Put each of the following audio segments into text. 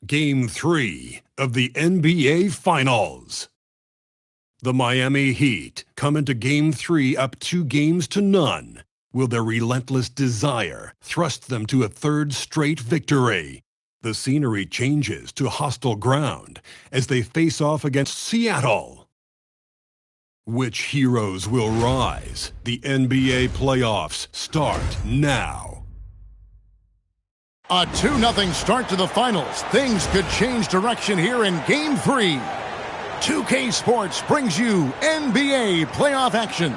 Game 3 of the NBA Finals. The Miami Heat come into Game 3 up 2-0. Will their relentless desire thrust them to a third straight victory? The scenery changes to hostile ground as they face off against Seattle. Which heroes will rise? The NBA playoffs start now. A 2-0 start to the finals. Things could change direction here in Game 3. 2K Sports brings you NBA playoff action.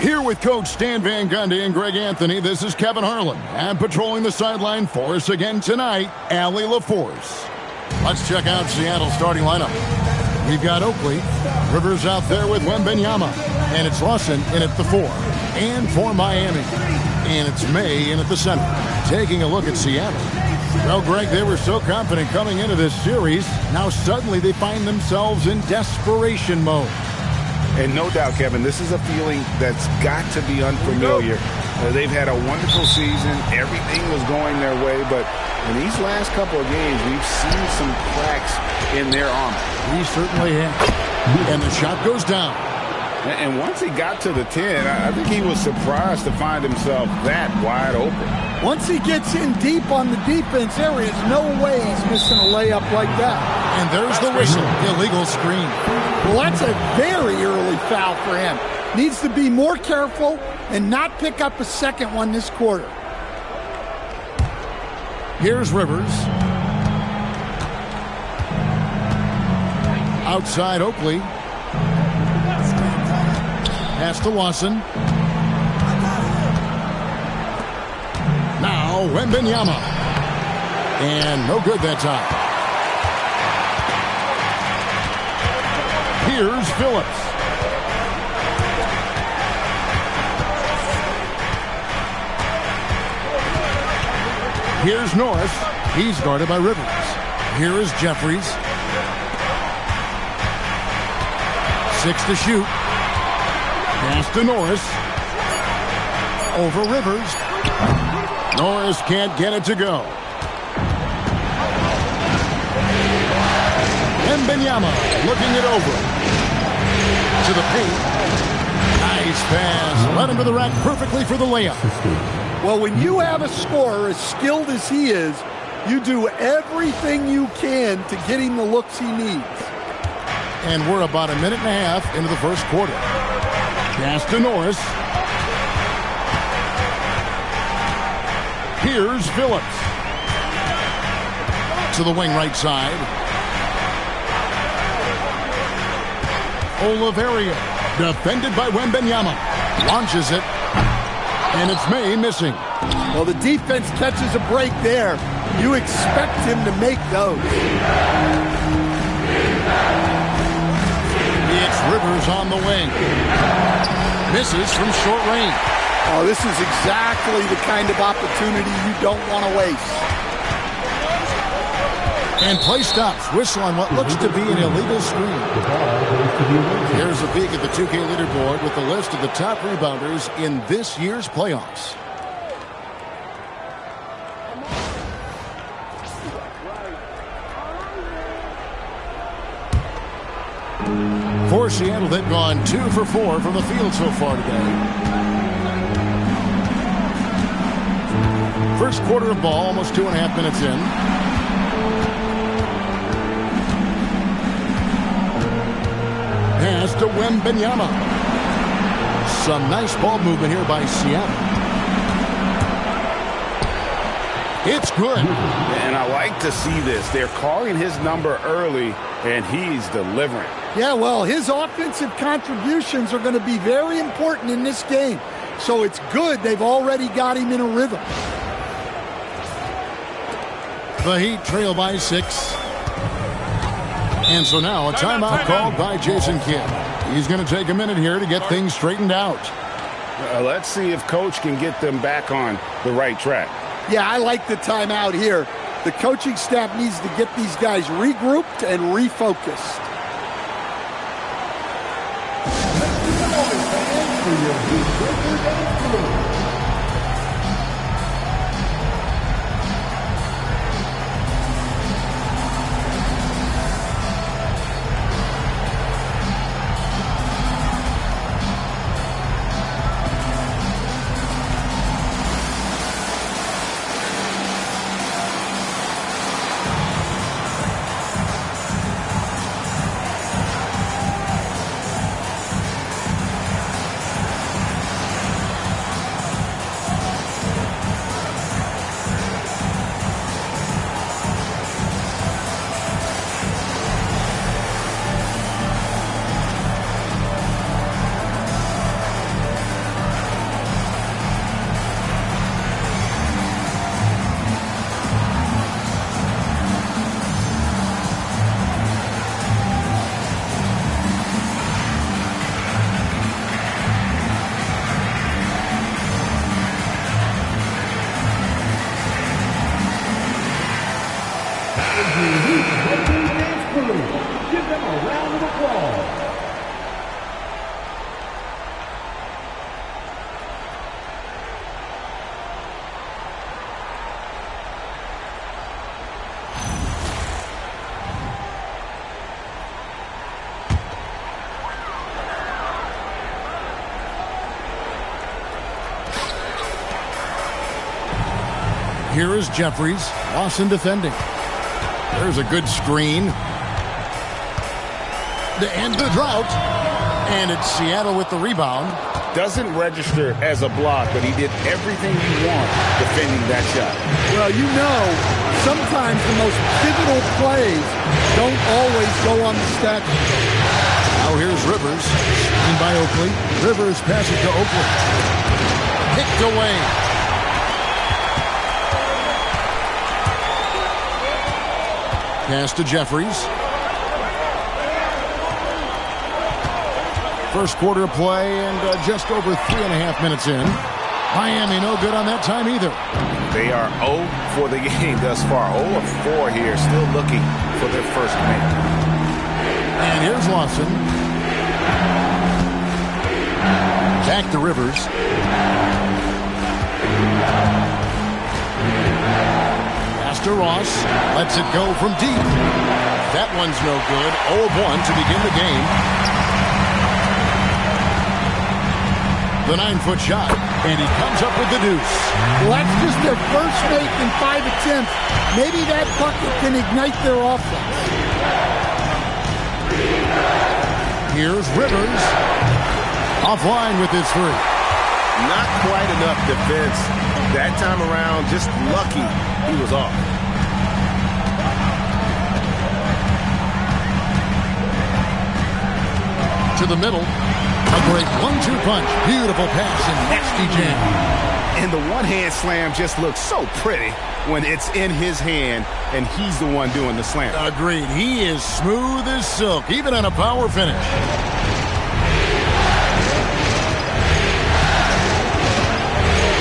Here with Coach Stan Van Gundy and Greg Anthony, this is Kevin Harlan. And patrolling the sideline for us again tonight, Allie LaForce. Let's check out Seattle's starting lineup. We've got Oakley, Rivers out there with Wembanyama, and it's Lawson in at the 4. And for Miami, and it's May in at the center. Taking a look at Seattle. Well, Greg, they were so confident coming into this series. Now suddenly they find themselves in desperation mode. And no doubt, Kevin, this is a feeling that's got to be unfamiliar. They've had a wonderful season. Everything was going their way, but in these last couple of games, we've seen some cracks in their armor. We certainly have. And the shot goes down. And once he got to the 10, I think he was surprised to find himself that wide open. Once he gets in deep on the defense, there is no way he's missing a layup like that. And there's the whistle. Illegal screen. Well, that's a very early foul for him. Needs to be more careful and not pick up a second one this quarter. Here's Rivers. Outside Oakley. Pass to Lawson. Now Wembanyama. And no good that time. Here's Phillips. Here's Norris. He's guarded by Rivers. Here is Jeffries. 6 to shoot. Pass to Norris. Over Rivers. Norris can't get it to go. Wembanyama looking it over. To the paint. Nice pass. Led him to the rack perfectly for the layup. Well, when you have a scorer as skilled as he is, you do everything you can to get him the looks he needs. And we're about a minute and a half into the first quarter. Pass to Norris. Here's Phillips. To the wing right side. Oliveira. Defended by Wembanyama. Launches it. And it's May missing. Well, the defense catches a break there. You expect him to make those. It's Rivers on the wing. Misses from short range. Oh, this is exactly the kind of opportunity you don't want to waste. And play stops. Whistle on what looks to be an illegal screen. Here's a peek at the 2K leaderboard with the list of the top rebounders in this year's playoffs. For Seattle, they've gone 2 for 4 from the field so far today. First quarter of ball, almost 2.5 minutes in. Pass to Wembanyama. Some nice ball movement here by Seattle. It's good. And I like to see this. They're calling his number early, and he's delivering. Yeah, well, his offensive contributions are going to be very important in this game. So it's good they've already got him in a rhythm. The Heat trail by 6. And so now a timeout called by Jason Kidd. He's going to take a minute here to get things straightened out. Let's see if Coach can get them back on the right track. Yeah, I like the timeout here. The coaching staff needs to get these guys regrouped and refocused. Here is Jeffries. Lawson defending. There's a good screen. To end the drought. And it's Seattle with the rebound. Doesn't register as a block, but he did everything you want defending that shot. Well, you know, sometimes the most pivotal plays don't always go on the stat sheet. Now here's Rivers. In by Oakley. Rivers passes to Oakley. Kicked away. Pass to Jeffries. First quarter play and just over 3.5 minutes in. Miami no good on that time either. They are 0 for the game thus far. 0 of 4 here, still looking for their first win. And here's Lawson. Back to Rivers. Pass to Ross. Lets it go from deep. That one's no good. 0 of 1 to begin the game. The 9-foot shot, and he comes up with the deuce. Well, that's just their first make in 5 attempts. Maybe that bucket can ignite their offense. Here's Rivers. Offline with his three. Not quite enough defense. That time around, just lucky he was off. To the middle. A great 1-2 punch. Beautiful pass and nasty jam. And the one-hand slam just looks so pretty when it's in his hand and he's the one doing the slam. Agreed. He is smooth as silk, even on a power finish.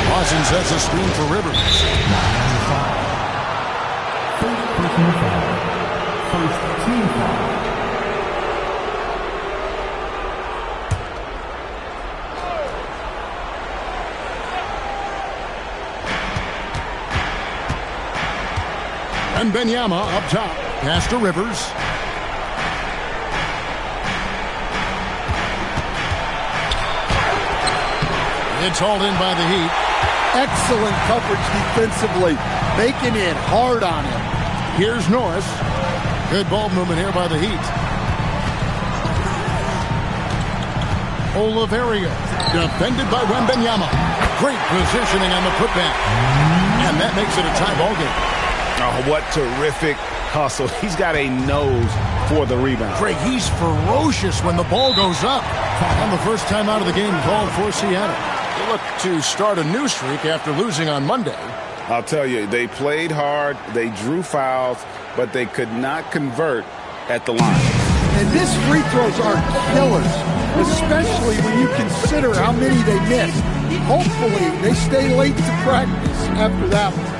Lawson sets a screen for Rivers. First team foul. And Benyama up top. Pass to Rivers. It's hauled in by the Heat. Excellent coverage defensively. Making it hard on him. Here's Norris. Good ball movement here by the Heat. Oliverio. Defended by Wembanyama. Great positioning on the putback. And that makes it a tie ball game. Oh, what terrific hustle. He's got a nose for the rebound. Greg, he's ferocious when the ball goes up. And the first time out of the game called for Seattle. They look to start a new streak after losing on Monday. I'll tell you, they played hard, they drew fouls, but they could not convert at the line. And these free throws are killers, especially when you consider how many they missed. Hopefully, they stay late to practice after that one.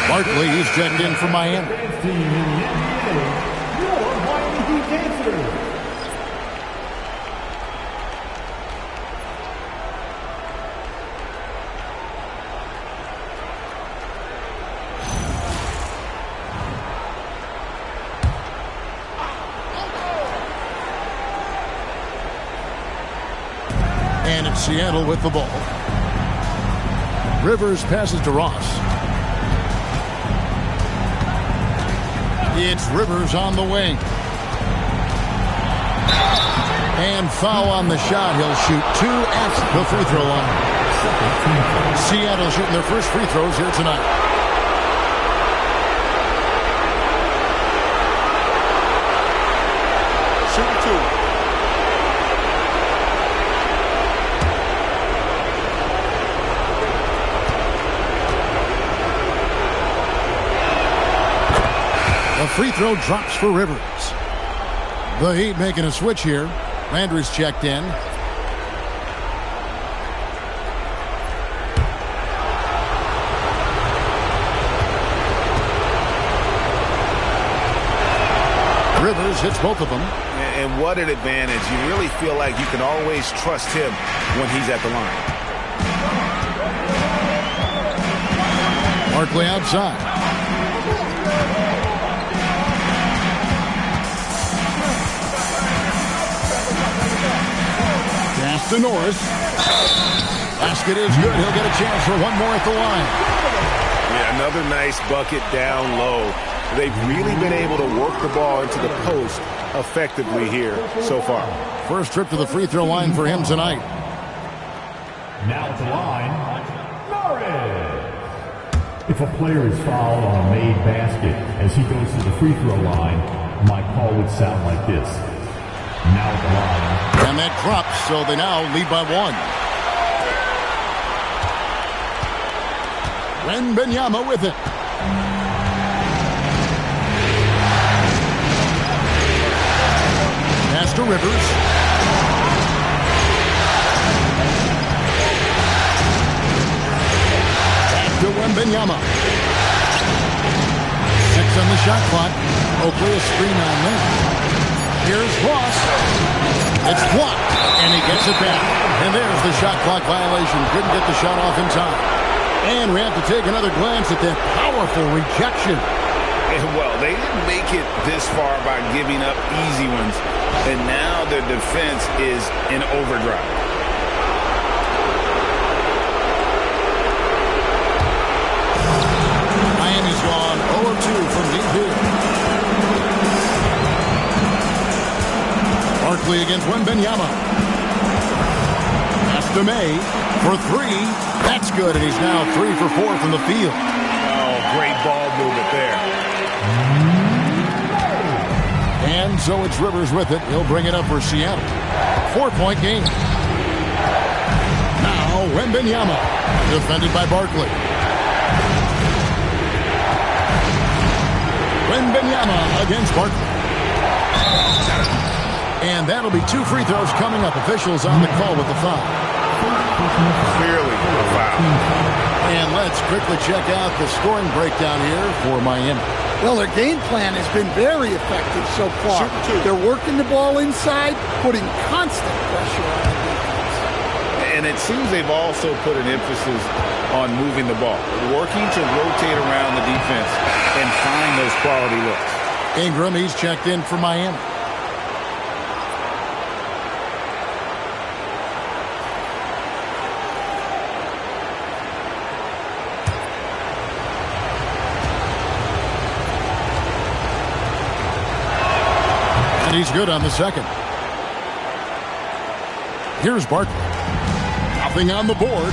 Barkley is checked in from Miami. And it's Seattle with the ball. Rivers passes to Ross. It's Rivers on the wing. And foul on the shot. He'll shoot 2 at the free throw line. Seattle shooting their first free throws here tonight. Shooting 2. The free throw drops for Rivers. The Heat making a switch here. Landry's checked in. Rivers hits both of them. And what an advantage. You really feel like you can always trust him when he's at the line. Barkley outside. To Norris. Basket is good. He'll get a chance for one more at the line. Yeah, another nice bucket down low. They've really been able to work the ball into the post effectively here so far. First trip to the free throw line for him tonight. Now at the line, Norris. If a player is fouled on a made basket as he goes to the free throw line, my call would sound like this. Now at the line. And that drops, so they now lead by 1. Wembanyama with it. Pass to Rivers. Back to Wembanyama. 6 on the shot clock. Oakley a screen on there. Here's Ross. It's blocked, and he gets it back. And there's the shot clock violation. Couldn't get the shot off in time. And we have to take another glance at that powerful rejection. And well, they didn't make it this far by giving up easy ones. And now their defense is in overdrive. Miami's gone 0-2 from deep here. Barkley against Wembanyama. Pass to May for 3. That's good, and he's now 3 for 4 from the field. Oh, great ball movement there. And so it's Rivers with it. He'll bring it up for Seattle. 4-point game. Now Wembanyama, defended by Barkley. Wembanyama against Barkley. And that'll be 2 free throws coming up. Officials on the call with the foul. Clearly a foul. And let's quickly check out the scoring breakdown here for Miami. Well, their game plan has been very effective so far. They're working the ball inside, putting constant pressure on the defense. And it seems they've also put an emphasis on moving the ball, working to rotate around the defense and find those quality looks. Ingram, he's checked in for Miami. And he's good on the second. Here's Barkley. Nothing on the board.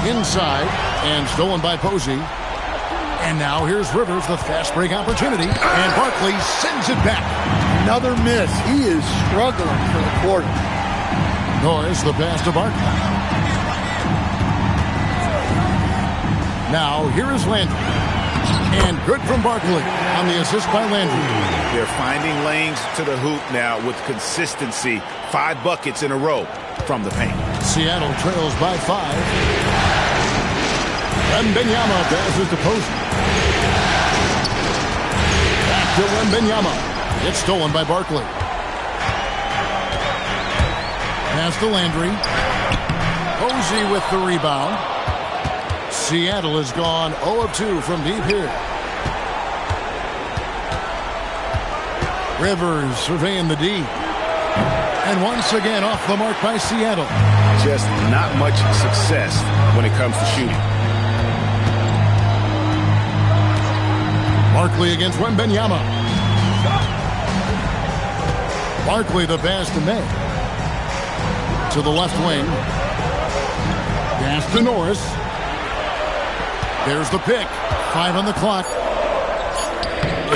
Inside and stolen by Posey. And now here's Rivers, the fast break opportunity. And Barkley sends it back. Another miss. He is struggling for the quarter. Norris, the pass to Barkley. Now here is Landry. And good from Barkley on the assist by Landry. They're finding lanes to the hoop now with consistency. 5 buckets in a row from the paint. Seattle trails by 5. Wembanyama passes to Posey. Back to Wembanyama. It's stolen by Barkley. Pass to Landry. Posey with the rebound. Seattle has gone 0-2 from deep here. Rivers surveying the D. And once again off the mark by Seattle. Just not much success when it comes to shooting. Barkley against Wembanyama. Barkley the pass to May. To the left wing. Pass to Norris. There's the pick. 5 on the clock.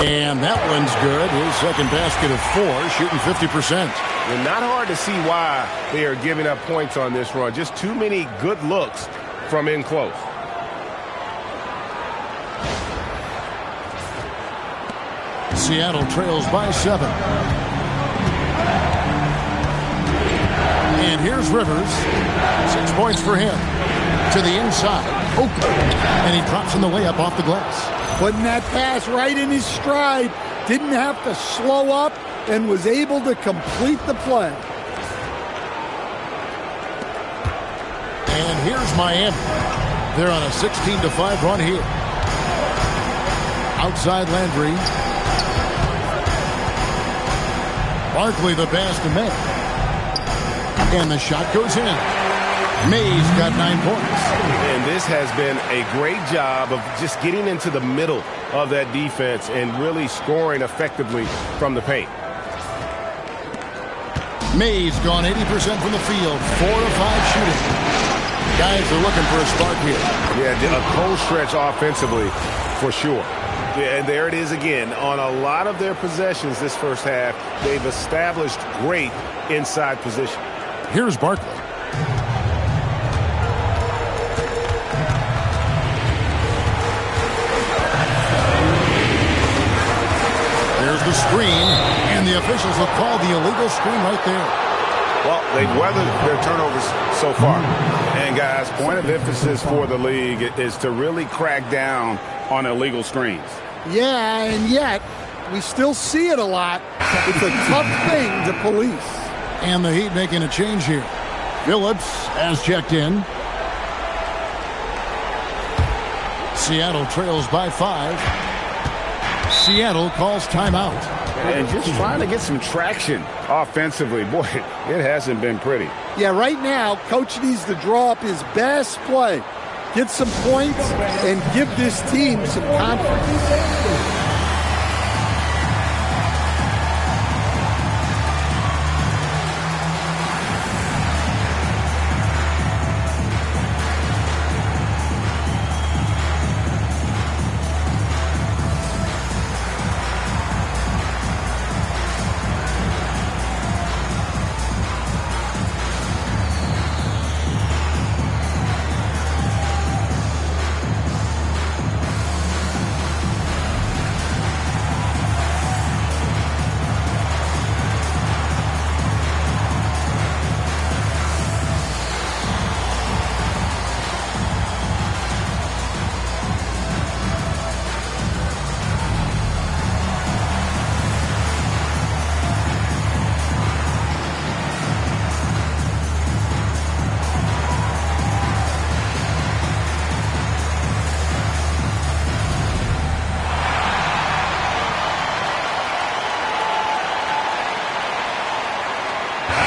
And that one's good. His second basket of 4, shooting 50%. And not hard to see why they are giving up points on this run. Just too many good looks from in close. Seattle trails by 7. And here's Rivers. 6 points for him. To the inside. Oakland. And he drops in the layup off the glass. Putting that pass right in his stride. Didn't have to slow up and was able to complete the play. And here's Miami. They're on a 16-5 run here. Outside Landry. Barkley the pass to May. And the shot goes in. May's got 9 points. And this has been a great job of just getting into the middle of that defense and really scoring effectively from the paint. May's gone 80% from the field. 4 of 5 shooting. Guys are looking for a spark here. Yeah, a cold stretch offensively for sure. Yeah, and there it is again. On a lot of their possessions this first half, they've established great inside position. Here's Barkley. There's the screen, and the officials have called the illegal screen right there. Well, they've weathered their turnovers so far. And, guys, point of emphasis for the league is to really crack down on illegal screens. Yeah, and yet we still see it a lot. It's a tough thing to police. And the Heat making a change here. Phillips has checked in. Seattle trails by 5. Seattle calls timeout. And just trying to get some traction offensively. Boy, it hasn't been pretty. Yeah, right now, Coach needs to draw up his best play. Get some points and give this team some confidence.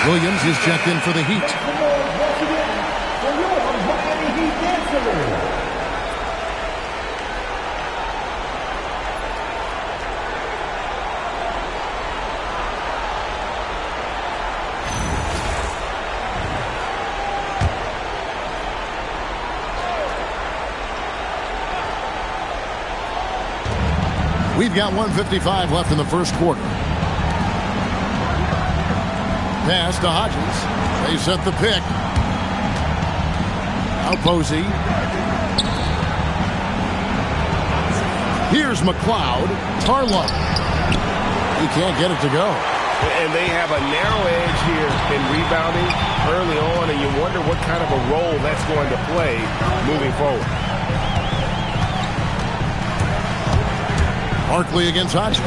Williams is checked in for the Heat. We've got 1:55 left in the first quarter. Pass to Hodges. They set the pick. Now Posey. Here's McLeod. Tarlow. He can't get it to go. And they have a narrow edge here in rebounding early on, and you wonder what kind of a role that's going to play moving forward. Barkley against Hodges.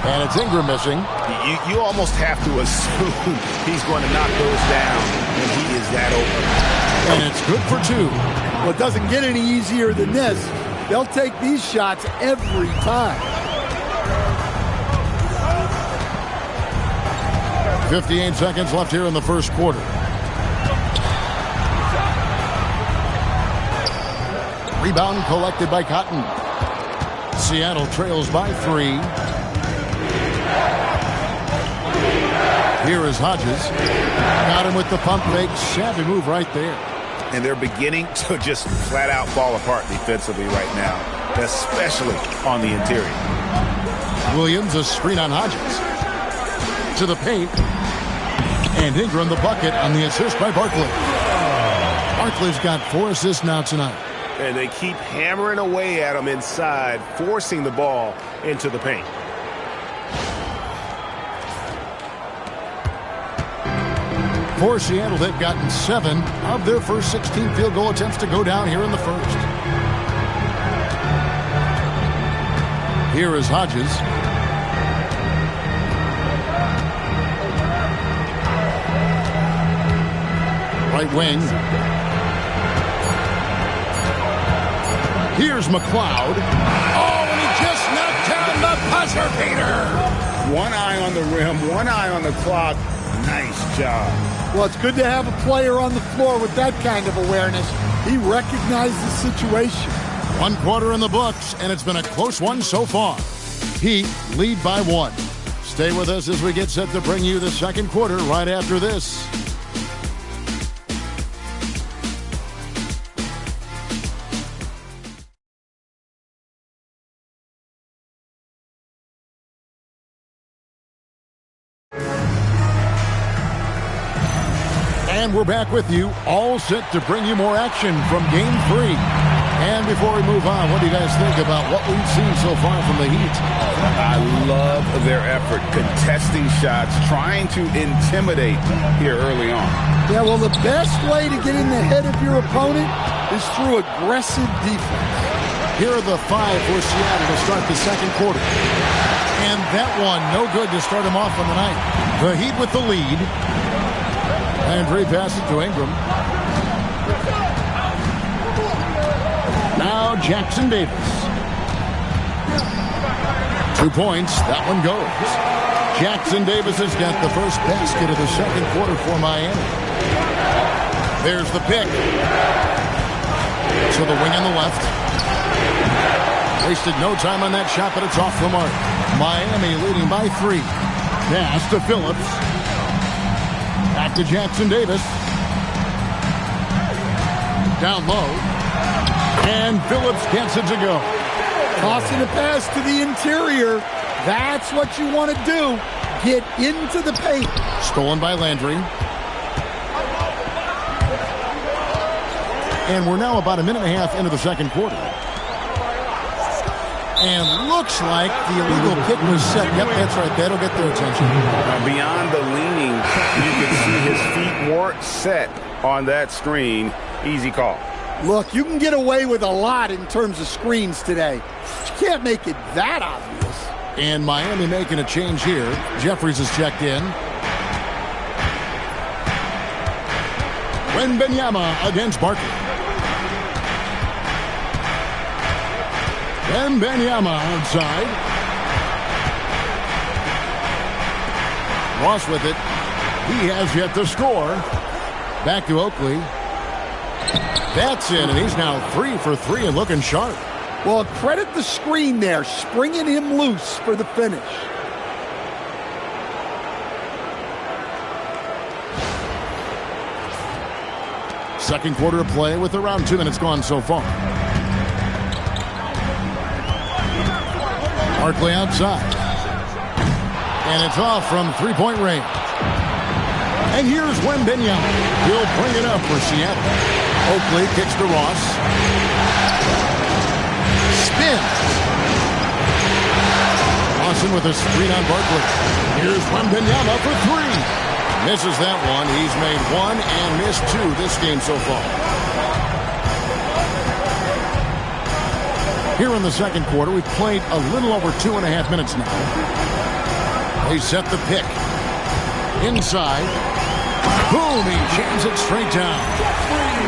And it's Ingram missing. You almost have to assume he's going to knock those down when he is that open. And it's good for 2. Well, it doesn't get any easier than this. They'll take these shots every time. 58 seconds left here in the first quarter. Rebound collected by Cotton. Seattle trails by 3. Here is Hodges. Got him with the pump fake. Savvy move right there. and they're beginning to just flat out fall apart defensively right now, especially on the interior. Williams, a screen on Hodges. To the paint. And Ingram the bucket on the assist by Barkley. Barkley's got 4 assists now tonight. And they keep hammering away at him inside, forcing the ball into the paint. For Seattle, they've gotten 7 of their first 16 field goal attempts to go down here in the first. Here is Hodges. Right wing. Here's McLeod. Oh, and he just knocked down the buzzer beater. One eye on the rim, one eye on the clock. Nice job. Well, it's good to have a player on the floor with that kind of awareness. He recognized the situation. 1 quarter in the books, and it's been a close one so far. Heat lead by 1. Stay with us as we get set to bring you the second quarter right after this. And we're back with you, all set to bring you more action from Game 3. And before we move on, what do you guys think about what we've seen so far from the Heat? I love their effort, contesting shots, trying to intimidate here early on. Yeah, well, the best way to get in the head of your opponent is through aggressive defense. Here are the 5 for Seattle to start the second quarter. And that one, no good to start him off on the night. The Heat with the lead. Landry passes to Ingram. Now Jackson Davis. 2 points. That one goes. Jackson Davis has got the first basket of the second quarter for Miami. There's the pick. So the wing on the left. Wasted no time on that shot, but it's off the mark. Miami leading by 3. Pass to Phillips. Back to Jackson Davis. Down low. And Phillips gets it to go. Tossing a pass to the interior. That's what you want to do. Get into the paint. Stolen by Landry. And we're now about a minute and a half into the second quarter. And looks like the illegal kick was set. Yep, that's right. That'll get their attention. Beyond the leaning, you can see his feet weren't set on that screen. Easy call. Look, you can get away with a lot in terms of screens today. But you can't make it that obvious. And Miami making a change here. Jeffries is checked in. Wembanyama against Barkley. Wembanyama outside. Ross with it. He has yet to score. Back to Oakley. That's in, and he's now 3 for 3 and looking sharp. Well, credit the screen there, springing him loose for the finish. Second quarter of play with around 2 minutes gone so far. Barkley outside. And it's off from three-point range. And here's Wembanyama. He'll bring it up for Seattle. Oakley kicks to Ross. Spins. Lawson with a screen on Barkley. Here's Wembanyama for 3. Misses that one. He's made 1 and missed 2 this game so far. Here in the second quarter, we've played a little over 2.5 minutes now. They set the pick. Inside. Boom, he jams it straight down.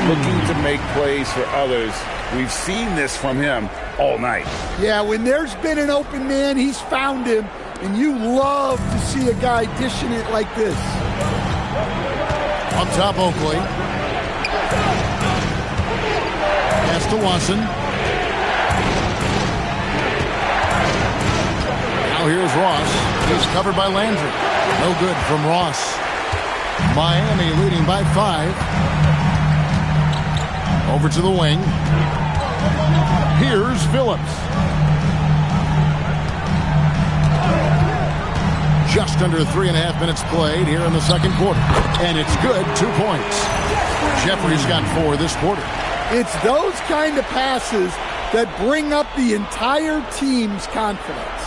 Looking to make plays for others. We've seen this from him all night. Yeah, when there's been an open man, he's found him. And you love to see a guy dishing it like this. Up top, Oakley. Pass to Watson. Now here's Ross. He's covered by Landry. No good from Ross. Miami leading by 5. Over to the wing. Here's Phillips. Just under 3.5 minutes played here in the second quarter. And it's good, 2 points. Jeffries got 4 this quarter. It's those kind of passes that bring up the entire team's confidence.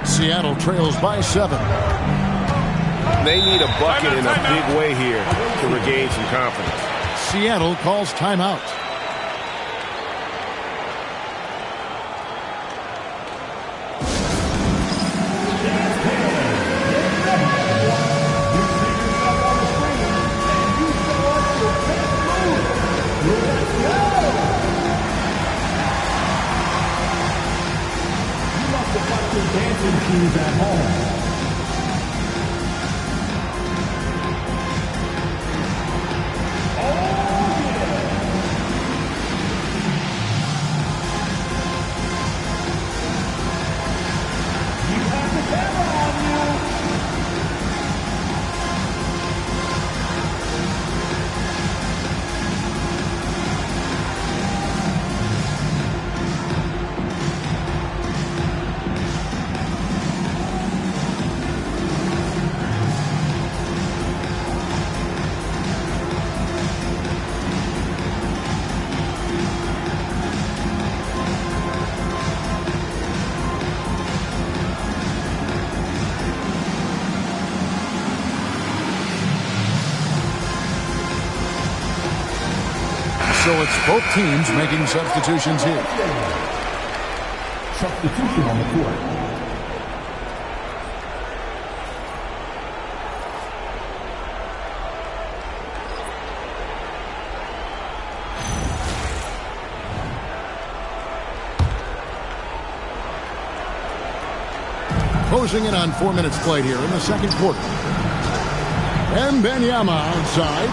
Seattle trails by 7. They need a bucket in a big way here to regain some confidence. Seattle calls timeout. Dancing shoes at home. So it's both teams making substitutions here. Substitution on the court. Closing in on 4 minutes played here in the second quarter. And Benyama outside.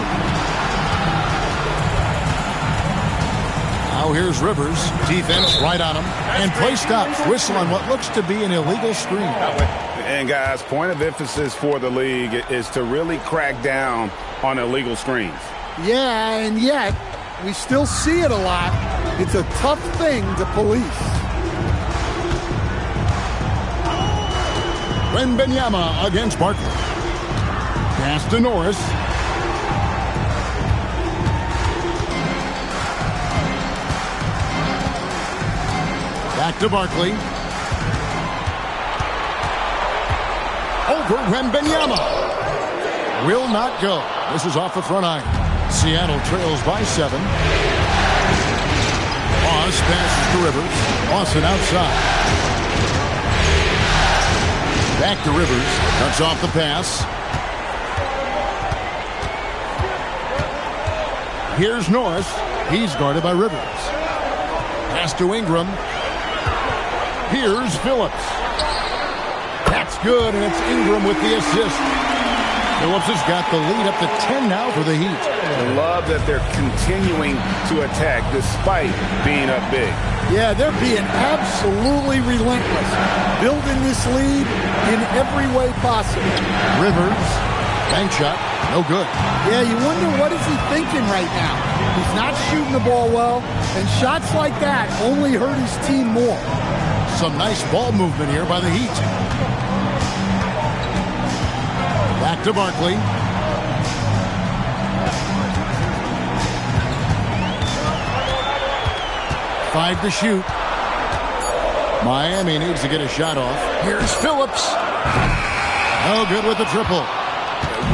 Now here's Rivers. Defense right on him. And play stops. Whistle on what looks to be an illegal screen. And guys, point of emphasis for the league is to really crack down on illegal screens. Yeah, and yet we still see it a lot. It's a tough thing to police. Benyama against Barkley. Pass to Norris. Back to Barkley. Over Wembanyama. Will not go. This is off the front iron. Seattle trails by 7. Moss passes to Rivers. Lawson outside. Back to Rivers. Cuts off the pass. Here's Norris. He's guarded by Rivers. Pass to Ingram. Here's Phillips. That's good, and it's Ingram with the assist. Phillips has got the lead up to 10 now for the Heat. I love that they're continuing to attack despite being up big. Yeah, they're being absolutely relentless. Building this lead in every way possible. Rivers, bank shot, no good. Yeah, you wonder what is he thinking right now. He's not shooting the ball well, and shots like that only hurt his team more. Some nice ball movement here by the Heat. Back to Barkley. Five to shoot. Miami needs to get a shot off. Here's Phillips. No good with the triple.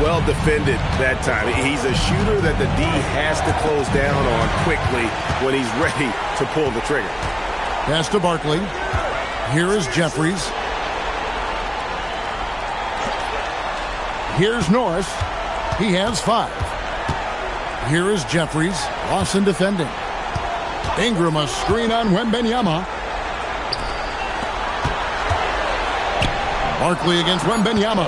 Well defended that time. He's a shooter that the D has to close down on quickly when he's ready to pull the trigger. Pass to Barkley. Here is Jeffries. Here's Norris. He has 5. Here is Jeffries. Lawson defending. Ingram a screen on Wembanyama. Barkley against Wembanyama.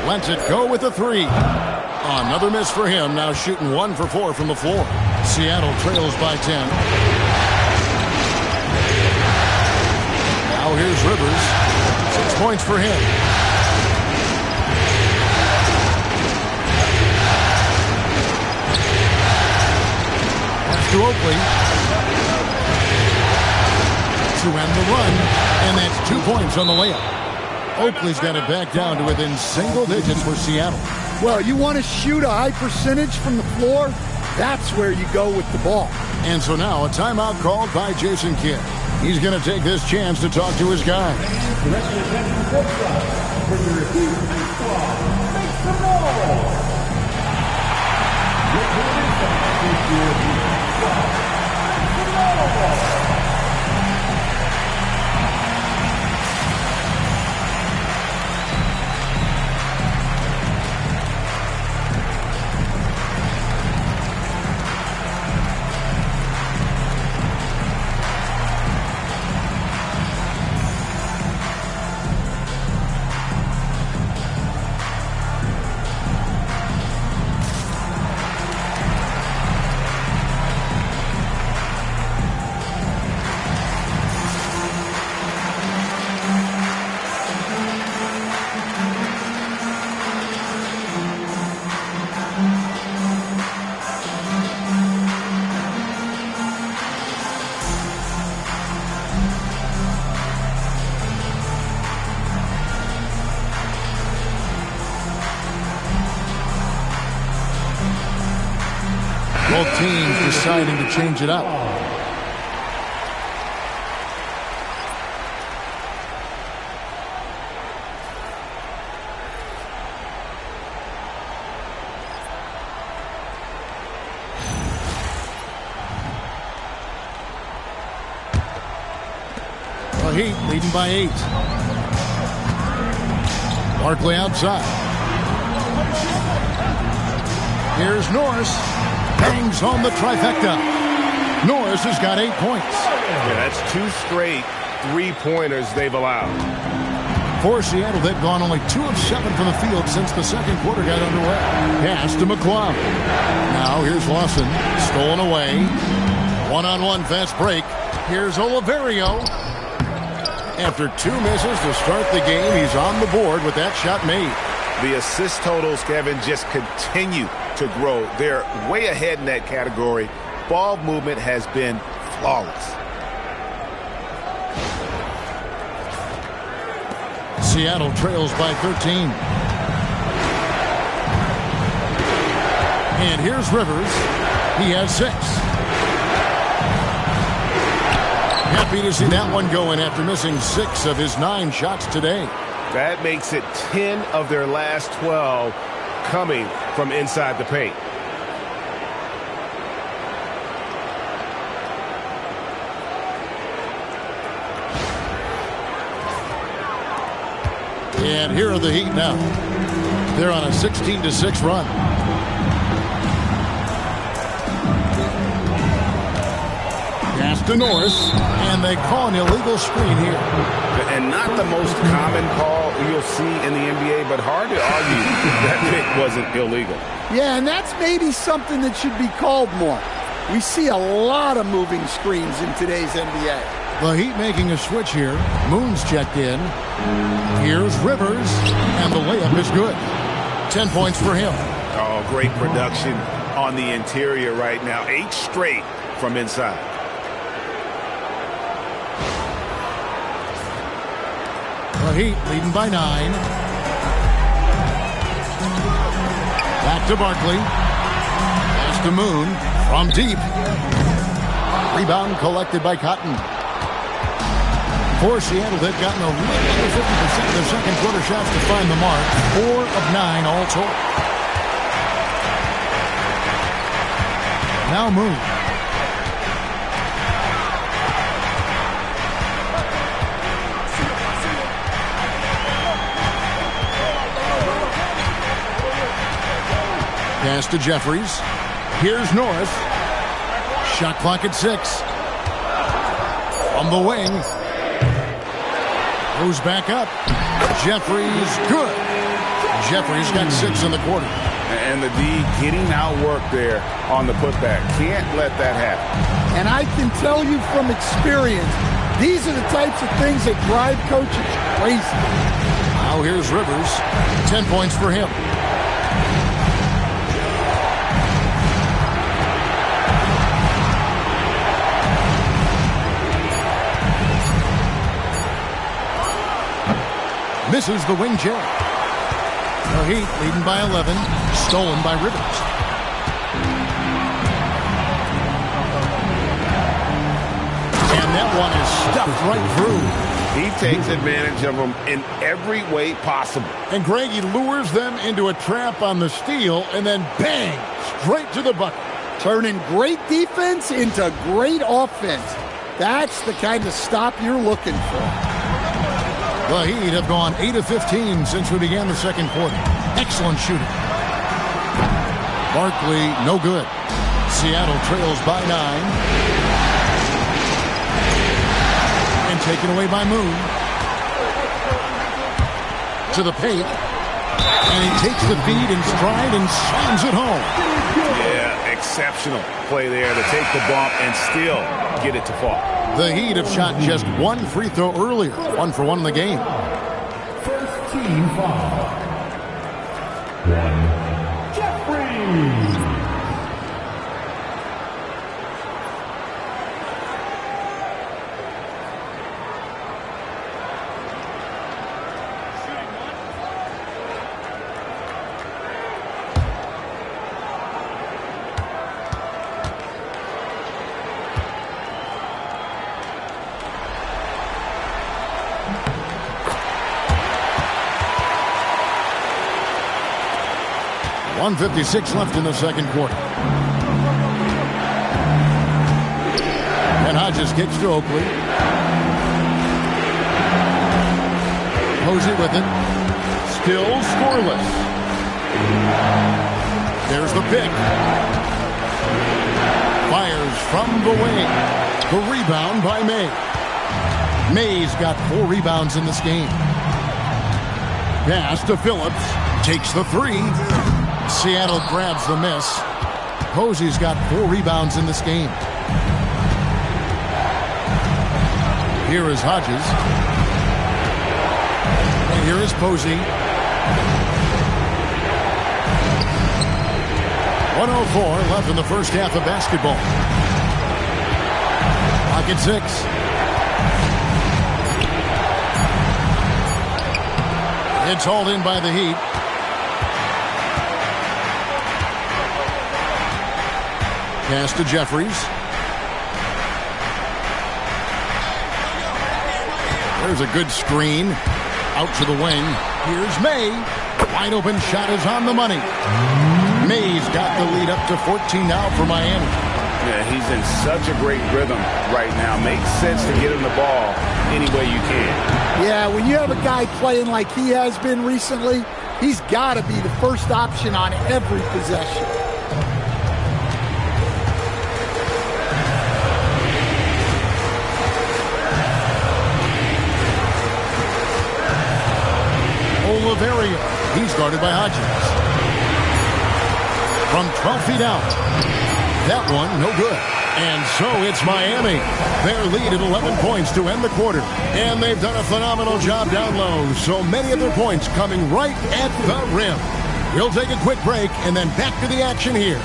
Lets it go with a 3. Another miss for him. Now shooting 1 for 4 from the floor. Seattle trails by 10. Now here's Rivers. 6 points for him. to Oakley to end the run, and that's 2 points on the layup. Oakley's got it back down to within single digits for Seattle. Well, you want to shoot a high percentage from the floor? That's where you go with the ball. And so now a timeout called by Jason Kidd. He's going to take this chance to talk to his guys. Both teams deciding to change it up. The Heat leading by 8. Barkley outside. Here's Norris. Bangs home the trifecta. Norris has got 8 points. Yeah, that's 2 straight three-pointers they've allowed. For Seattle, they've gone only 2 of 7 from the field since the second quarter got underway. Pass to McClung. Now here's Lawson. Stolen away. One-on-one fast break. Here's Oliverio. After 2 misses to start the game, he's on the board with that shot made. The assist totals, Kevin, just continue to grow. They're way ahead in that category. Ball movement has been flawless. Seattle trails by 13. And here's Rivers. He has 6. Happy to see that one going after missing 6 of his 9 shots today. That makes it 10 of their last 12 coming from inside the paint. And here are the Heat now. They're on a 16-6 run. Pass to Norris, and they call an illegal screen here. And not the most common call you'll see in the NBA, but hard to argue that pick wasn't illegal. Yeah, and that's maybe something that should be called more. We see a lot of moving screens in today's NBA. The Heat making a switch here. Moon's checked in. Here's Rivers, and the layup is good. 10 points for him. Oh, great production on the interior right now. 8 straight from inside. The Heat leading by 9. Back to Barkley. Pass to Moon from deep. Rebound collected by Cotton. For Seattle, they've gotten a little under 50% of their second quarter shots to find the mark. 4 of 9 all told. Now Moon. Pass to Jeffries. Here's Norris. Shot clock at 6. From the wing. Goes back up. Jeffries, good. Jeffries got 6 in the quarter. And the D getting outwork there on the putback. Can't let that happen. And I can tell you from experience, these are the types of things that drive coaches crazy. Now here's Rivers. 10 points for him. misses the wing J. The Heat leading by 11, stolen by Rivers. And that one is stuffed right through. He takes advantage of them in every way possible. And Greg, he lures them into a trap on the steal, and then bang, straight to the bucket. Turning great defense into great offense. That's the kind of stop you're looking for. The Heat have gone 8 of 15 since we began the second quarter. Excellent shooting. Barkley, no good. Seattle trails by 9. And taken away by Moon. To the paint. And he takes the feed in stride and slams it home. Yeah, exceptional play there to take the bump and still get it to fall. The Heat have shot just one free throw earlier. 1 for 1 in the game. First team foul. 1. Jeffrey. .156 left in the second quarter. And Hodges kicks to Oakley. Posey with it. Still scoreless. There's the pick. Fires from the wing. The rebound by May. May's got 4 rebounds in this game. Pass to Phillips. Takes the 3. Seattle grabs the miss. Posey's got 4 rebounds in this game. Here is Hodges. And here is Posey. 1:04 left in the first half of basketball. Pocket 6. It's hauled in by the Heat. Pass to Jeffries. There's a good screen. Out to the wing. Here's May. Wide open shot is on the money. May's got the lead up to 14 now for Miami. Yeah, he's in such a great rhythm right now. Makes sense to get him the ball any way you can. Yeah, when you have a guy playing like he has been recently, he's got to be the first option on every possession. Oliveria. He's guarded by Hodges. From 12 feet out. That one, no good. And so it's Miami. Their lead at 11 points to end the quarter. And they've done a phenomenal job down low. So many of their points coming right at the rim. We'll take a quick break and then back to the action here.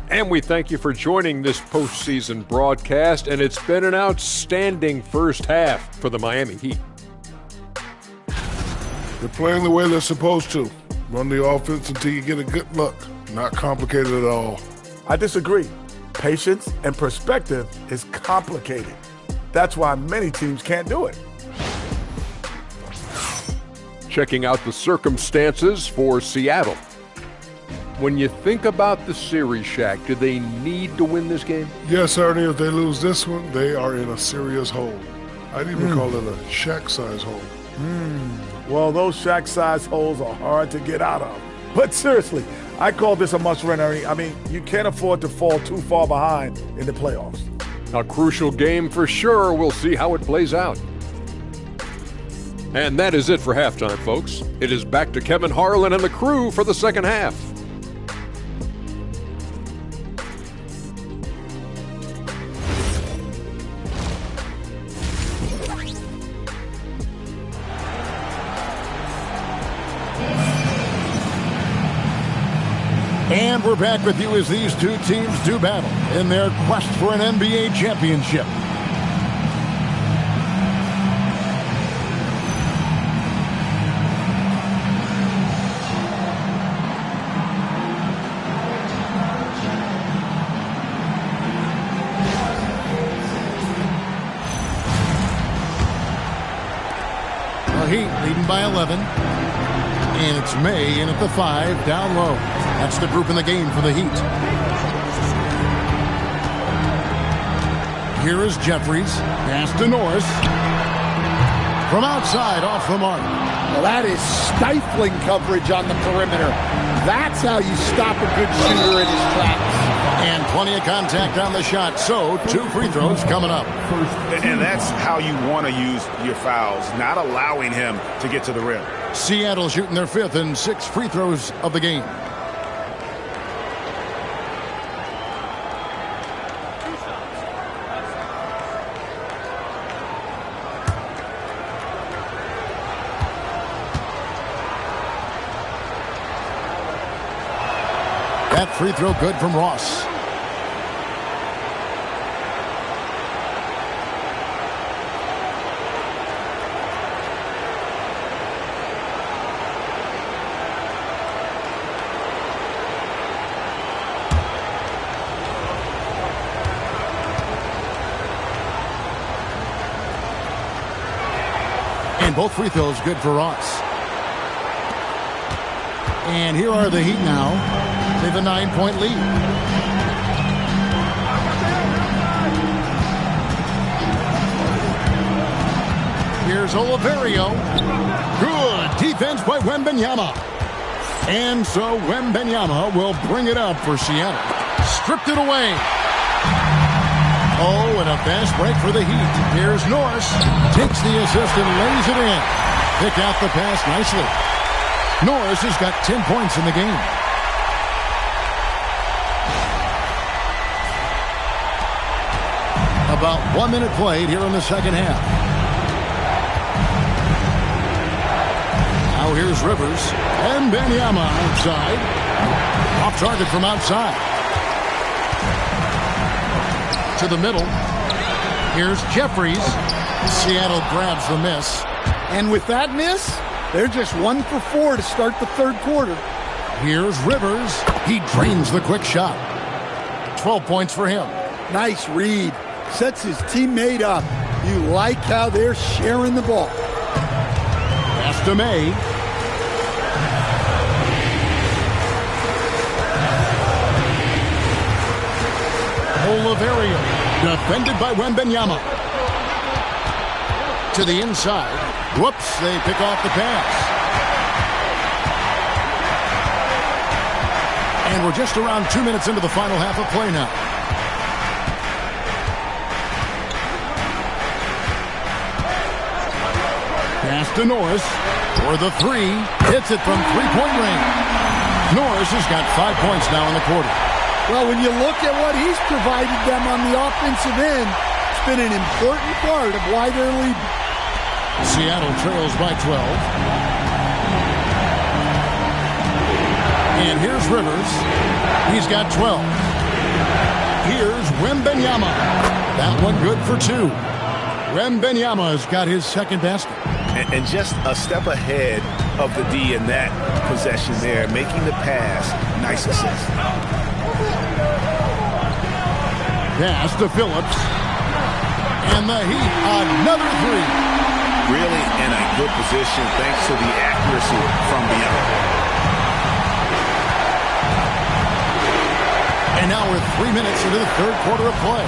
And we thank you for joining this postseason broadcast, and it's been an outstanding first half for the Miami Heat. They're playing the way they're supposed to. Run the offense until you get a good look. Not complicated at all. I disagree. Patience and perspective is complicated. That's why many teams can't do it. Checking out the circumstances for Seattle. When you think about the series, Shaq, do they need to win this game? Yes, Ernie, if they lose this one, they are in a serious hole. I'd even call it a Shaq-size hole. Well, those Shaq-sized holes are hard to get out of. But seriously, I call this a must-win, Ernie. I mean, you can't afford to fall too far behind in the playoffs. A crucial game for sure. We'll see how it plays out. And that is it for halftime, folks. It is back to Kevin Harlan and the crew for the second half. And we're back with you as these two teams do battle in their quest for an NBA championship. The Heat leading by 11. And it's May in at the 5, down low. That's the group in the game for the Heat. Here is Jeffries. Pass to Norris. From outside, off the mark. Well, that is stifling coverage on the perimeter. That's how you stop a good shooter in his tracks. And plenty of contact on the shot. So, 2 free throws coming up. And that's how you want to use your fouls, not allowing him to get to the rim. Seattle shooting their 5th and 6th free throws of the game. That free throw good from Ross. And both free throws good for Ross. And here are the Heat now. They have a 9-point lead. Here's Oliverio. Good defense by Wembanyama. And so Wembanyama will bring it up for Seattle. Stripped it away. Oh, and a fast break for the Heat. Here's Norris. Takes the assist and lays it in. Pick out the pass nicely. Norris has got 10 points in the game. About 1 minute played here in the second half. Now here's Rivers. And Wembanyama outside. Off target from outside. To the middle. Here's Jeffries. Seattle grabs the miss. And with that miss, they're just 1 for 4 to start the third quarter. Here's Rivers. He drains the quick shot. 12 points for him. Nice read. Sets his teammate up. You like how they're sharing the ball. Pass to May. Oliverio. Defended by Wembanyama. To the inside. Whoops, they pick off the pass. And we're just around 2 minutes into the final half of play now. Pass to Norris for the 3. Hits it from three-point range. Norris has got 5 points now in the quarter. Well, when you look at what he's provided them on the offensive end, it's been an important part of why they're leading. Seattle trails by 12. And here's Rivers. He's got 12. Here's Wembanyama. That one good for 2. Wembanyama has got his second basket. And just a step ahead of the D in that possession there, making the pass. Nice assist. Pass to Phillips. And the Heat, another 3. Really in a good position thanks to the accuracy from beyond. And now we're 3 minutes into the third quarter of play.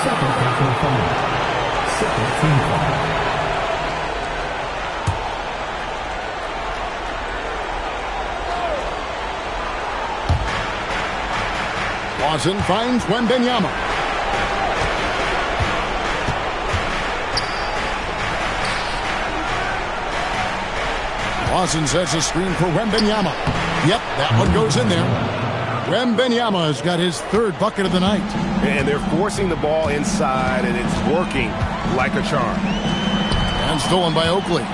Second quarter final. Second team foul. Watson finds Wembanyama. Watson sets a screen for Wembanyama. Yep, that one goes in there. Wembanyama has got his 3rd bucket of the night. And they're forcing the ball inside, and it's working like a charm. And stolen by Oakley.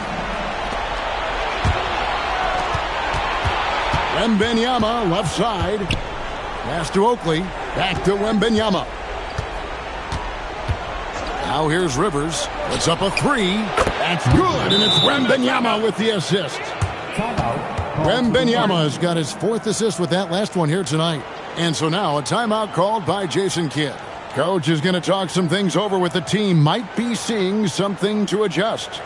Wembanyama left side. Pass to Oakley. Back to Wembanyama. Now here's Rivers. Puts up a three. That's good, and it's Wembanyama with the assist. Wembanyama has got his 4th assist with that last one here tonight. And so now a timeout called by Jason Kidd. Coach is going to talk some things over with the team. Might be seeing something to adjust.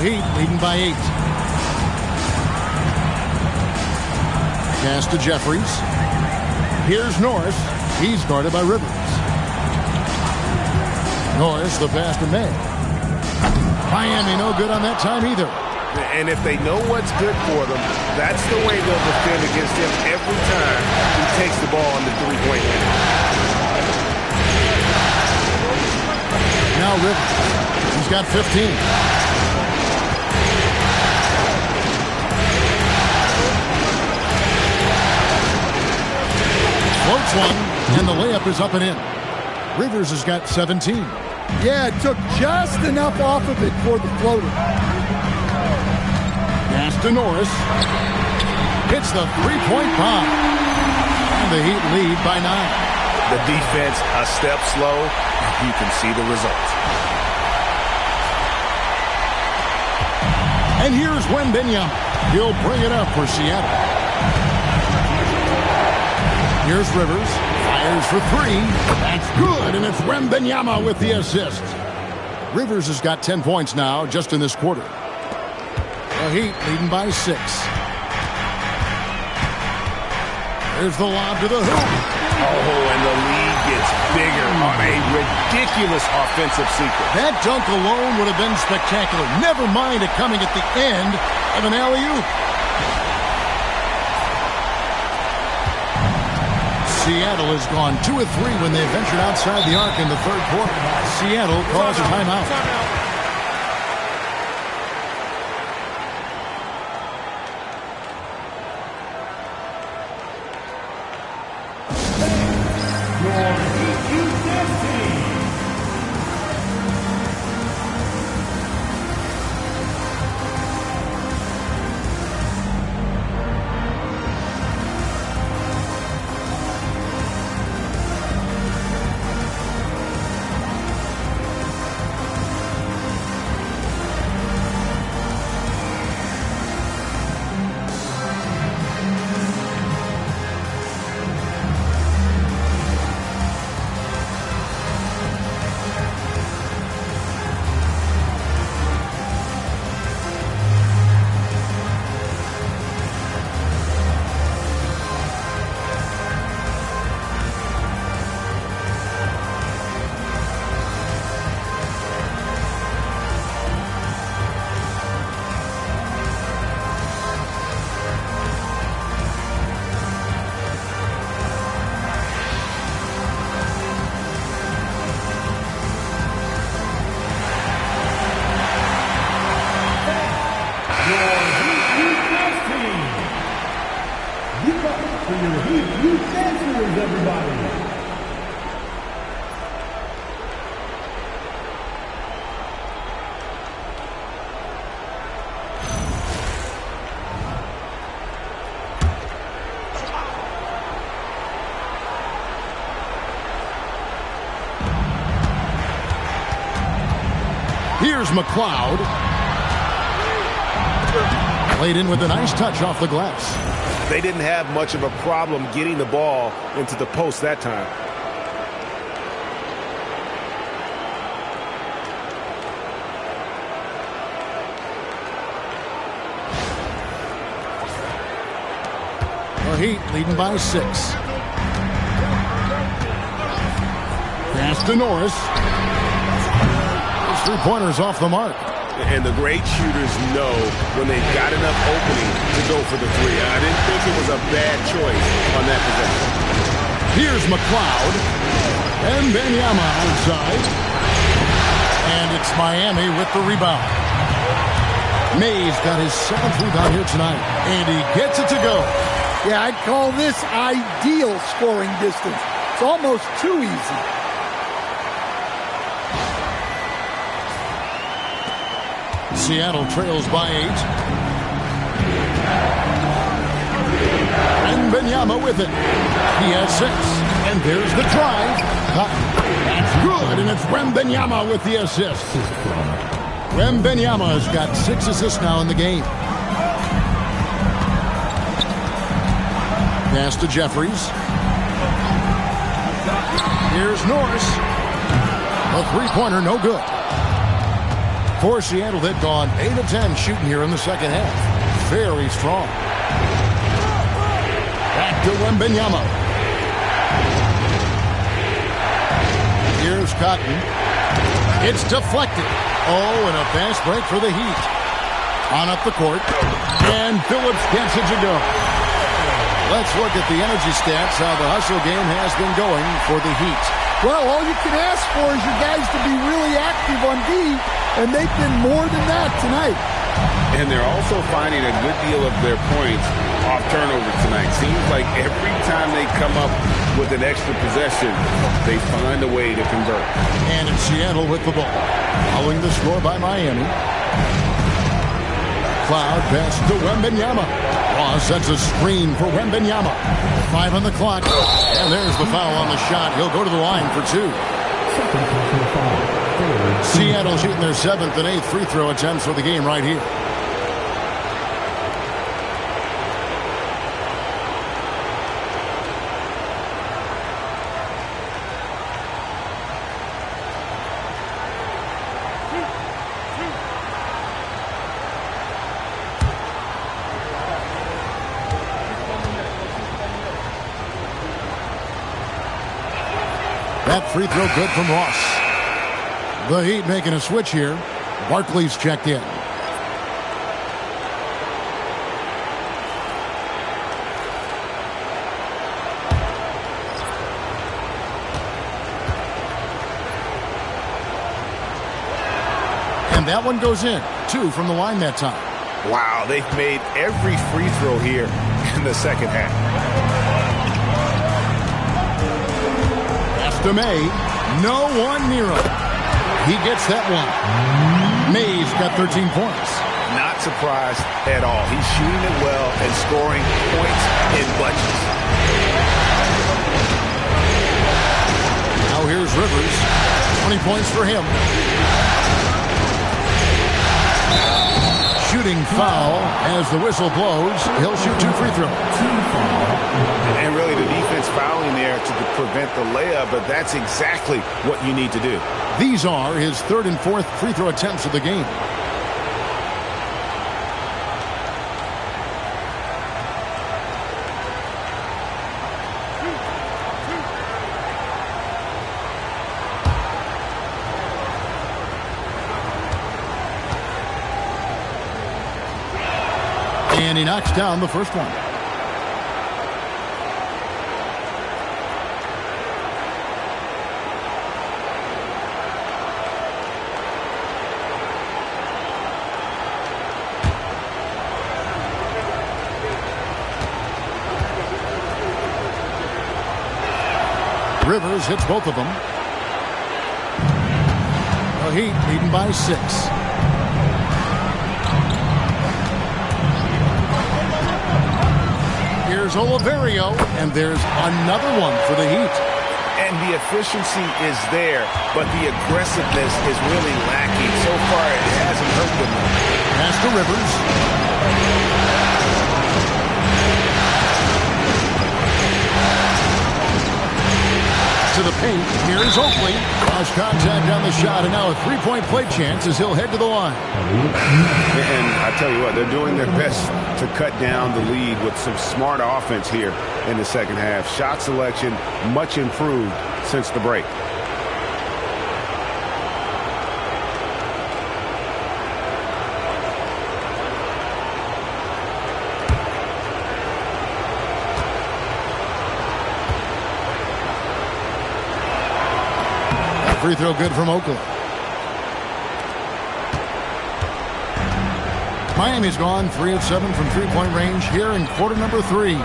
Heat leading by 8. Pass to Jeffries. Here's Norris. He's guarded by Rivers. Norris, the pass to May. Miami no good on that time either. And if they know what's good for them, that's the way they'll defend against him every time he takes the ball in the three-point line. Now Rivers. He's got 15. Floats one, and the layup is up and in. Rivers has got 17. Yeah, it took just enough off of it for the floater. Pass to Norris. Hits the three-point bomb. And the Heat lead by 9. The defense a step slow, and you can see the result. And here's Wembanyama. He'll bring it up for Seattle. Here's Rivers. Fires for 3. That's good, and it's Wembanyama with the assist. Rivers has got 10 points now just in this quarter. The Heat leading by 6. There's the lob to the hoop. Oh, and the lead gets bigger on a ridiculous offensive sequence. That dunk alone would have been spectacular. Never mind it coming at the end of an alley-oop. Seattle has gone 2 of 3 when they ventured outside the arc in the third quarter. Seattle calls a timeout. your Heat Youth Dancers, everybody. Here's McLeod. Played in with a nice touch off the glass. They didn't have much of a problem getting the ball into the post that time. The Heat leading by 6. Pass to Norris. His three-pointer's off the mark. And the great shooters know when they've got enough opening to go for the three. I didn't think it was a bad choice on that possession. Here's McLeod. And Benyama outside. And it's Miami with the rebound. Mays got his 7th rebound here tonight. And he gets it to go. Yeah, I'd call this ideal scoring distance. It's almost too easy. Seattle trails by 8. And Benyama with it. He has 6. And there's the try. That's good, and it's Wembanyama with the assist. Wembanyama has got 6 assists now in the game. Pass to Jeffries. Here's Norris. A three-pointer, no good. For Seattle, they've gone 8 of 10 shooting here in the second half. Very strong. Back to Wembanyama. Here's Cotton. It's deflected. Oh, and a fast break for the Heat. On up the court. And Phillips gets it to go. Let's look at the energy stats, how the hustle game has been going for the Heat. Well, all you can ask for is your guys to be really active on D, and they've been more than that tonight. And they're also finding a good deal of their points off turnovers tonight. Seems like every time they come up with an extra possession, they find a way to convert. And it's Seattle with the ball. Following the score by Miami. Cloud pass to Wembanyama. Ross sets a screen for Wembanyama. 5 on the clock. And there's the foul on the shot. He'll go to the line for 2. Seattle shooting their 7th and 8th free throw attempts for the game right here. That free throw good from Ross. The Heat making a switch here. Barkley's checked in. And that one goes in. 2 from the line that time. Wow, they've made every free throw here in the second half. To May, no one near him. He gets that one. May's got 13 points. Not surprised at all. He's shooting it well and scoring points in bunches. Now here's Rivers. 20 points for him. Shooting foul as the whistle blows. He'll shoot 2 free throws. And really the defense fouling there to prevent the layup, but that's exactly what you need to do. These are his 3rd and 4th free throw attempts of the game. And he knocks down the first one. Rivers hits both of them. The Heat leading by 6. Here's Oliverio, and there's another one for the Heat. And the efficiency is there, but the aggressiveness is really lacking. So far, it hasn't hurt them. Pass to Rivers. To the paint. Here's Oakley. Cross contact on the shot, and now a three-point play chance as he'll head to the line. And I tell you what, they're doing their best to cut down the lead with some smart offense here in the second half. Shot selection much improved since the break. Free throw good from Oakley. Miami's gone 3 of 7 from three-point range here in quarter number 3.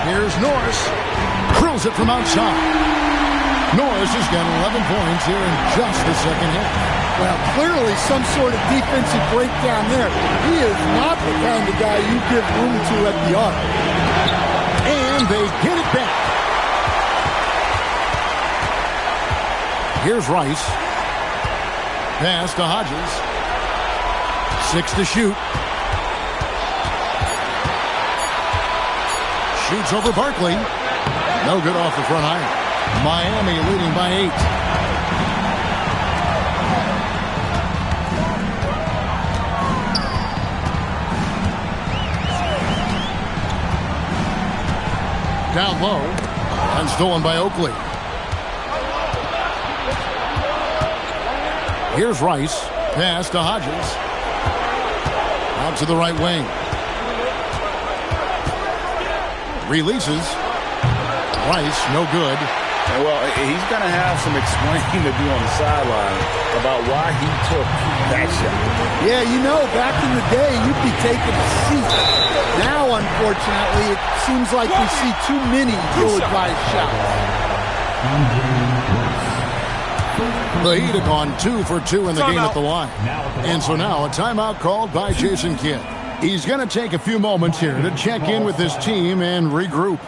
Here's Norris. Drills it from outside. Norris has got 11 points here in just the second half. Well, clearly some sort of defensive breakdown there. He is not the kind of guy you give room to at the arc. And they get it back. Here's Rice. Pass to Hodges. 6 to shoot. Shoots over Barkley. No good off the front iron. Miami leading by 8. Down low. And stolen by Oakley. Here's Rice. Pass to Hodges. Out to the right wing. Releases. Rice, no good. Well, he's going to have some explaining to do on the sideline about why he took that shot. Yeah, you know, back in the day, you'd be taking a seat. Now, unfortunately, it seems like we see too many ill-advised shots. The Heat have gone 2 for 2 in the game at the line. And so now a timeout called by Jason Kidd. He's going to take a few moments here to check in with his team and regroup.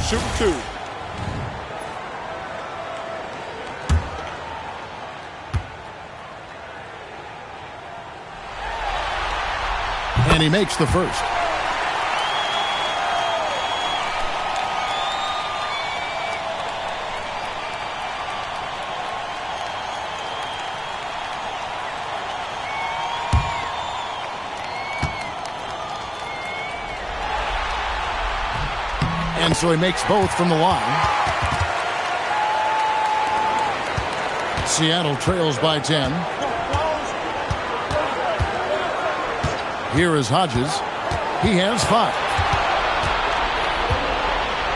Shoot 2. And he makes the first. And so he makes both from the line. Seattle trails by 10. Here is Hodges. He has 5.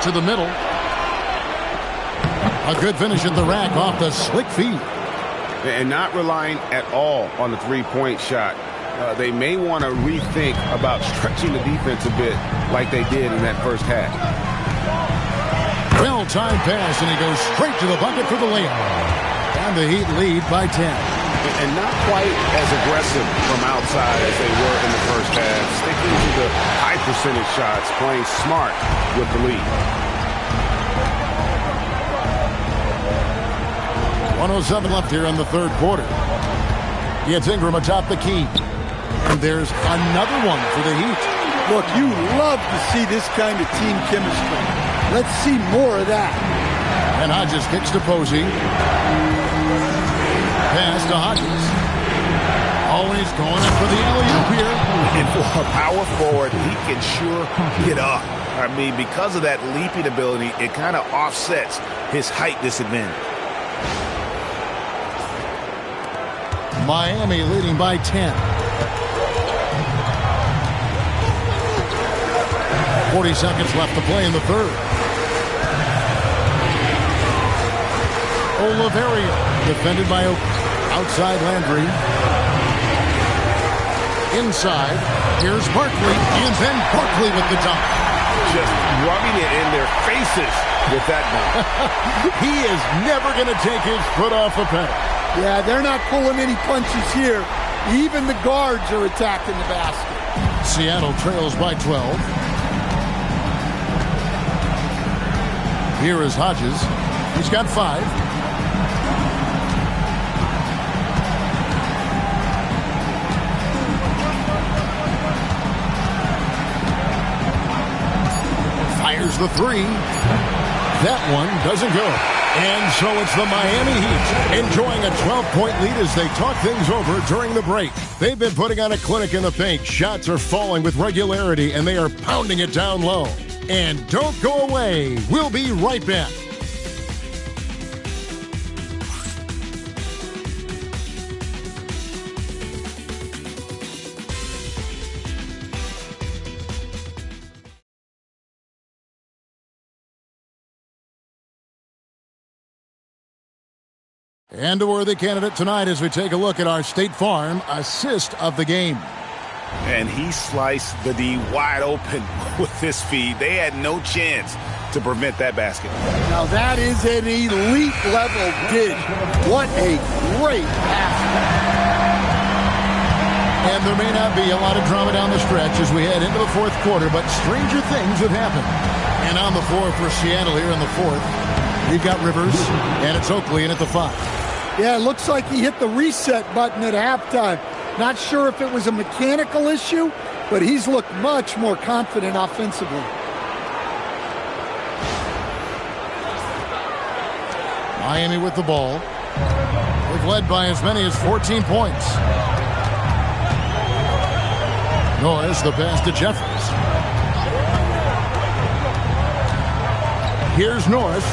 To the middle. A good finish at the rack off the slick feed. and not relying at all on the three-point shot. They may want to rethink about stretching the defense a bit like they did in that first half. Well-timed pass, and he goes straight to the bucket for the layup. And the Heat lead by 10. And not quite as aggressive from outside as they were in the first half. Sticking to the high percentage shots, playing smart with the lead. 1:07 left here in the third quarter. It's Ingram atop the key. And there's another one for the Heat. Look, you love to see this kind of team chemistry. Let's see more of that. And Hodges kicks to Posey. Pass to Hodges. Always going up for the alley-oop here. And for a power forward, he can sure get up. I mean, because of that leaping ability, it kind of offsets his height disadvantage. Miami leading by 10. 40 seconds left to play in the third. Oliverio, defended by outside Landry. Inside, here's Barkley, and then Barkley with the dunk. Just rubbing it in their faces with that dunk. He is never going to take his foot off the pedal. Yeah, they're not pulling any punches here. Even the guards are attacking the basket. Seattle trails by 12. Here is Hodges. He's got 5. Fires the 3. That one doesn't go. And so it's the Miami Heat enjoying a 12-point lead as they talk things over during the break. They've been putting on a clinic in the paint. Shots are falling with regularity, and they are pounding it down low. And don't go away. We'll be right back. And a worthy candidate tonight as we take a look at our State Farm assist of the game. And he sliced the D wide open with his feed. They had no chance to prevent that basket. Now that is an elite level dig. What a great pass. And there may not be a lot of drama down the stretch as we head into the fourth quarter, but stranger things have happened. And on the floor for Seattle here in the fourth, we've got Rivers, and it's Oakley in at the 5. Yeah, it looks like he hit the reset button at halftime. Not sure if it was a mechanical issue, but he's looked much more confident offensively. Miami with the ball. They've led by as many as 14 points. Norris, the pass to Jeffries. Here's Norris.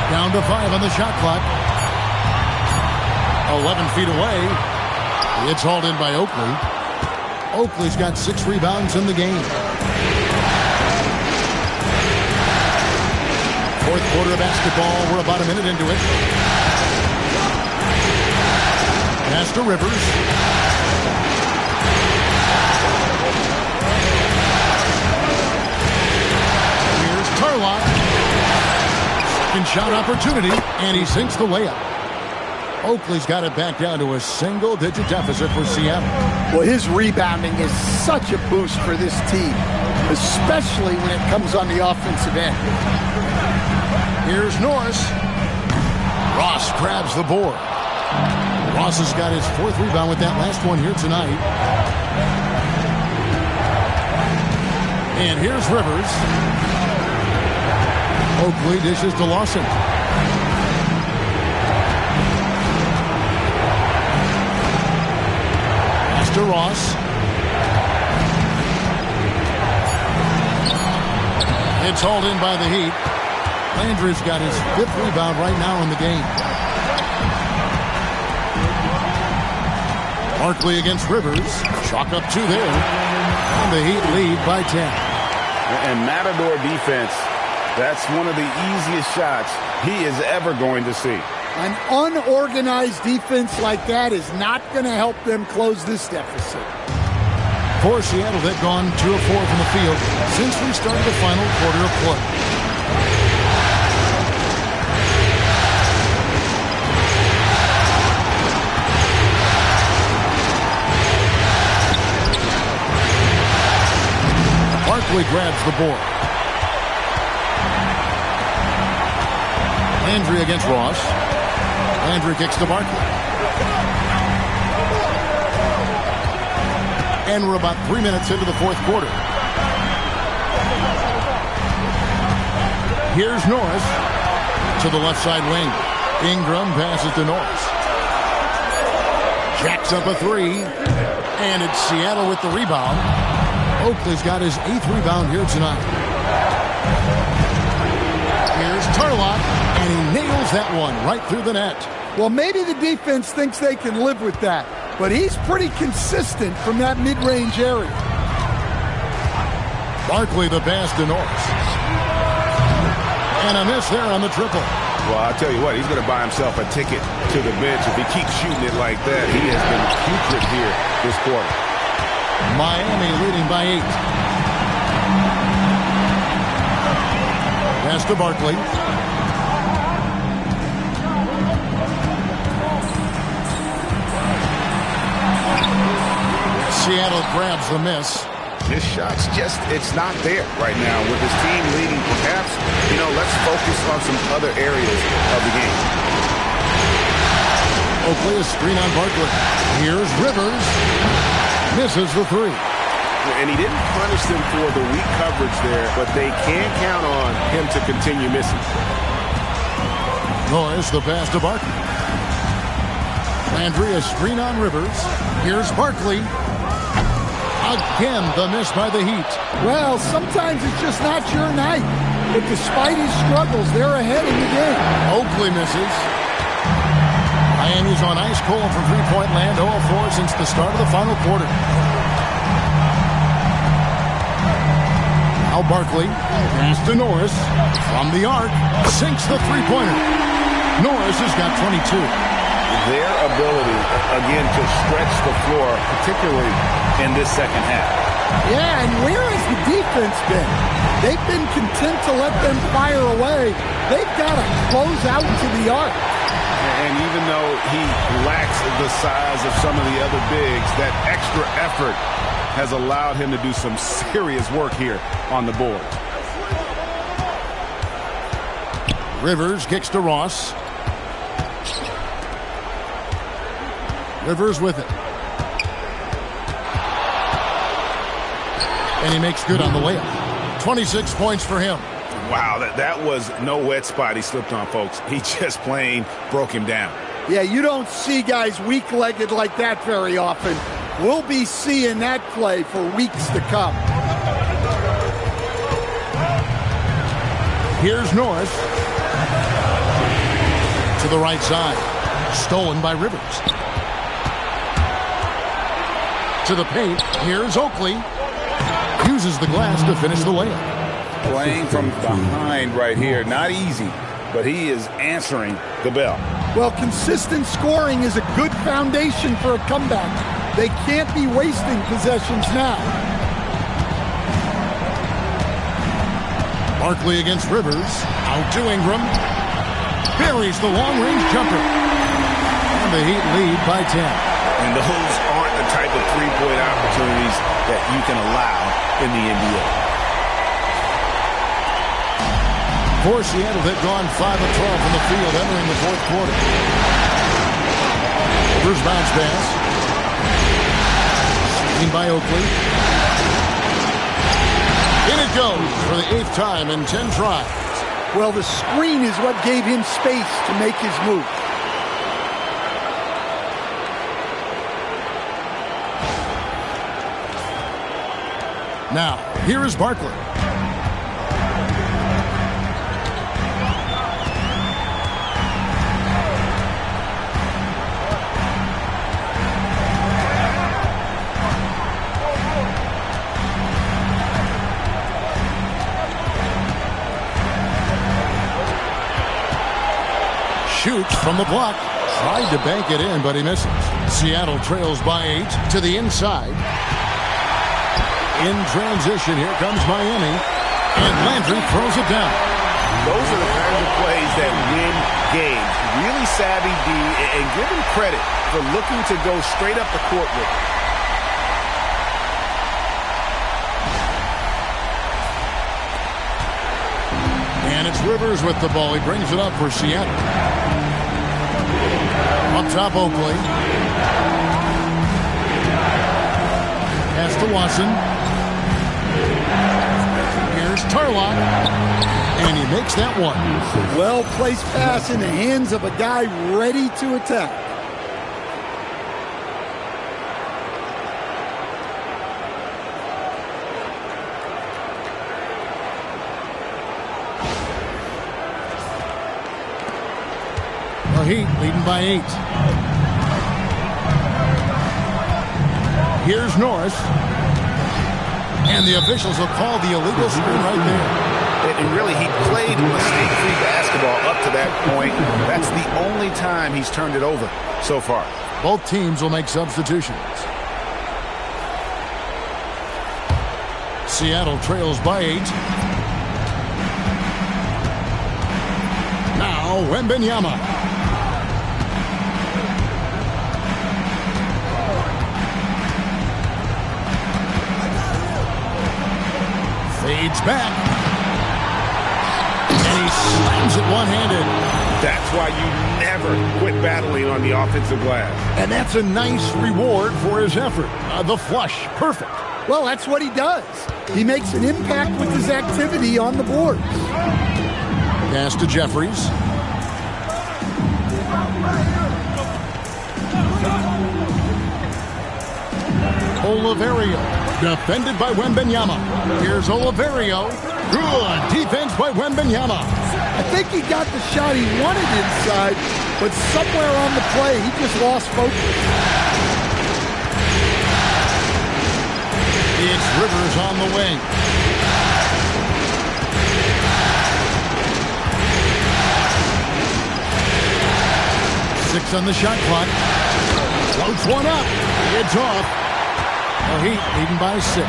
Down to 5 on the shot clock. 11 feet away. It's hauled in by Oakley. Oakley's got 6 rebounds in the game. Fourth quarter of basketball. We're about a minute into it. Pass to Rivers. Here's Turlock. Second shot opportunity, and he sinks the layup. Oakley's got it back down to a single-digit deficit for Seattle. Well, his rebounding is such a boost for this team, especially when it comes on the offensive end. Here's Norris. Ross grabs the board. Ross has got his 4th rebound with that last one here tonight. And here's Rivers. Oakley dishes to Lawson. Pass to Ross. It's hauled in by the Heat. Landry's got his 5th rebound right now in the game. Barkley against Rivers. Chalk up 2 there. And the Heat lead by 10. And Matador defense, that's one of the easiest shots he is ever going to see. An unorganized defense like that is not going to help them close this deficit. For Seattle, they've gone 2 of 4 from the field since we started the final quarter of play. Barkley grabs the board. Landry against Ross. Landry kicks to Barkley. And we're about 3 minutes into the fourth quarter. Here's Norris to the left side wing. Ingram passes to Norris. Jacks up a 3. And it's Seattle with the rebound. Oakley's got his 8th rebound here tonight. Here's Turlock, and he nails that one right through the net. Well, maybe the defense thinks they can live with that, but he's pretty consistent from that mid-range area. Barkley the pass to Norris. And a miss there on the triple. Well, I'll tell you what, he's going to buy himself a ticket to the bench. If he keeps shooting it like that, he has been putrid here this quarter. Miami leading by 8. Pass to Barkley. Seattle grabs the miss. His shot's just, it's not there right now with his team leading. Perhaps, let's focus on some other areas of the game. Oakley a screen on Barkley. Here's Rivers. Misses the 3. And he didn't punish them for the weak coverage there, but they can count on him to continue missing. Norris the pass to Barkley. Landry a screen on Rivers. Here's Barkley. Again, the miss by the Heat. Well, sometimes it's just not your night. But despite his struggles, they're ahead in the game. Oakley misses. Miami's on ice cold from three-point land, 0-4 since the start of the final quarter. Now Barkley, pass to Norris, from the arc, sinks the three-pointer. Norris has got 22. Their ability, again, to stretch the floor, particularly in this second half. Yeah, and where has the defense been? They've been content to let them fire away. They've got to close out to the arc. And even though he lacks the size of some of the other bigs, that extra effort has allowed him to do some serious work here on the board. Rivers kicks to Ross. Rivers with it. And he makes good on the layup. 26 points for him. Wow, that was no wet spot he slipped on, folks. He just plain broke him down. Yeah, you don't see guys weak-legged like that very often. We'll be seeing that play for weeks to come. Here's Norris. To the right side. Stolen by Rivers. To the paint. Here's Oakley. Uses the glass to finish the layup. Playing from behind right here. Not easy, but he is answering the bell. Well, consistent scoring is a good foundation for a comeback. They can't be wasting possessions now. Barkley against Rivers. Out to Ingram. Buries the long-range jumper. And the Heat lead by 10. And those aren't the type of three-point opportunities that you can allow in the NBA. For Seattle, they've gone 5 of 12 from the field entering the fourth quarter. Rivers bounce pass. Screen by Oakley. In it goes for the 8th time in 10 tries. Well, the screen is what gave him space to make his move. Now, here is Barkley. Fakes from the block. Tried to bank it in, but he misses. Seattle trails by 8 to the inside. In transition, here comes Miami. And Landry throws it down. Those are the kinds of plays that win games. Really savvy D, and give him credit for looking to go straight up the court with it. And it's Rivers with the ball. He brings it up for Seattle. Up top, Oakley. Pass to Watson. Here's Tarlock. And he makes that one. Well-placed pass in the hands of a guy ready to attack. The Heat leading by 8. Here's Norris. And the officials will call the illegal screen right there. And really, he played mistake-free basketball up to that point. That's the only time he's turned it over so far. Both teams will make substitutions. Seattle trails by 8. Now, Wembanyama. Fades back. And he slams it one-handed. That's why you never quit battling on the offensive glass. And that's a nice reward for his effort. The flush, perfect. Well, that's what he does. He makes an impact with his activity on the boards. Pass to Jeffries. Oliverio, defended by Wembanyama. Here's Oliverio. Good defense by Wembanyama. I think he got the shot he wanted inside, but somewhere on the play, he just lost focus. It's Rivers on the wing. Six on the shot clock. Floats one up. It's off. The Heat leading by 6.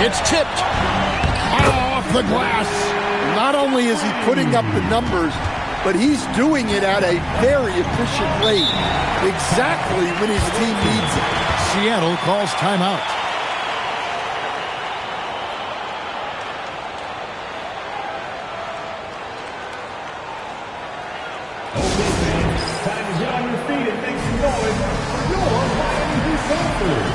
It's tipped. Off the glass. Not only is he putting up the numbers, but he's doing it at a very efficient rate. Exactly when his team needs it. Seattle calls timeout. Time to get on your feet and make some noise for your Miami Heat Panthers.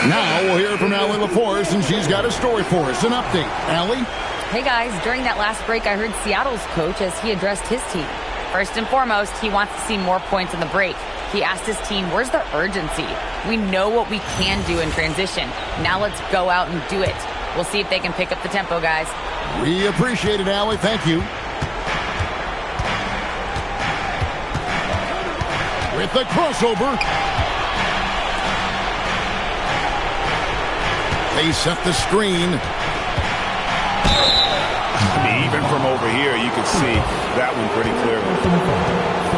Now we'll hear from Allie LaForce, and she's got a story for us. An update. Allie? Hey guys, during that last break, I heard Seattle's coach as he addressed his team. First and foremost, he wants to see more points in the break. He asked his team, where's the urgency? We know what we can do in transition. Now let's go out and do it. We'll see if they can pick up the tempo, guys. We appreciate it, Allie. Thank you. With the crossover. They set the screen. Even from over here, you can see that one pretty clearly.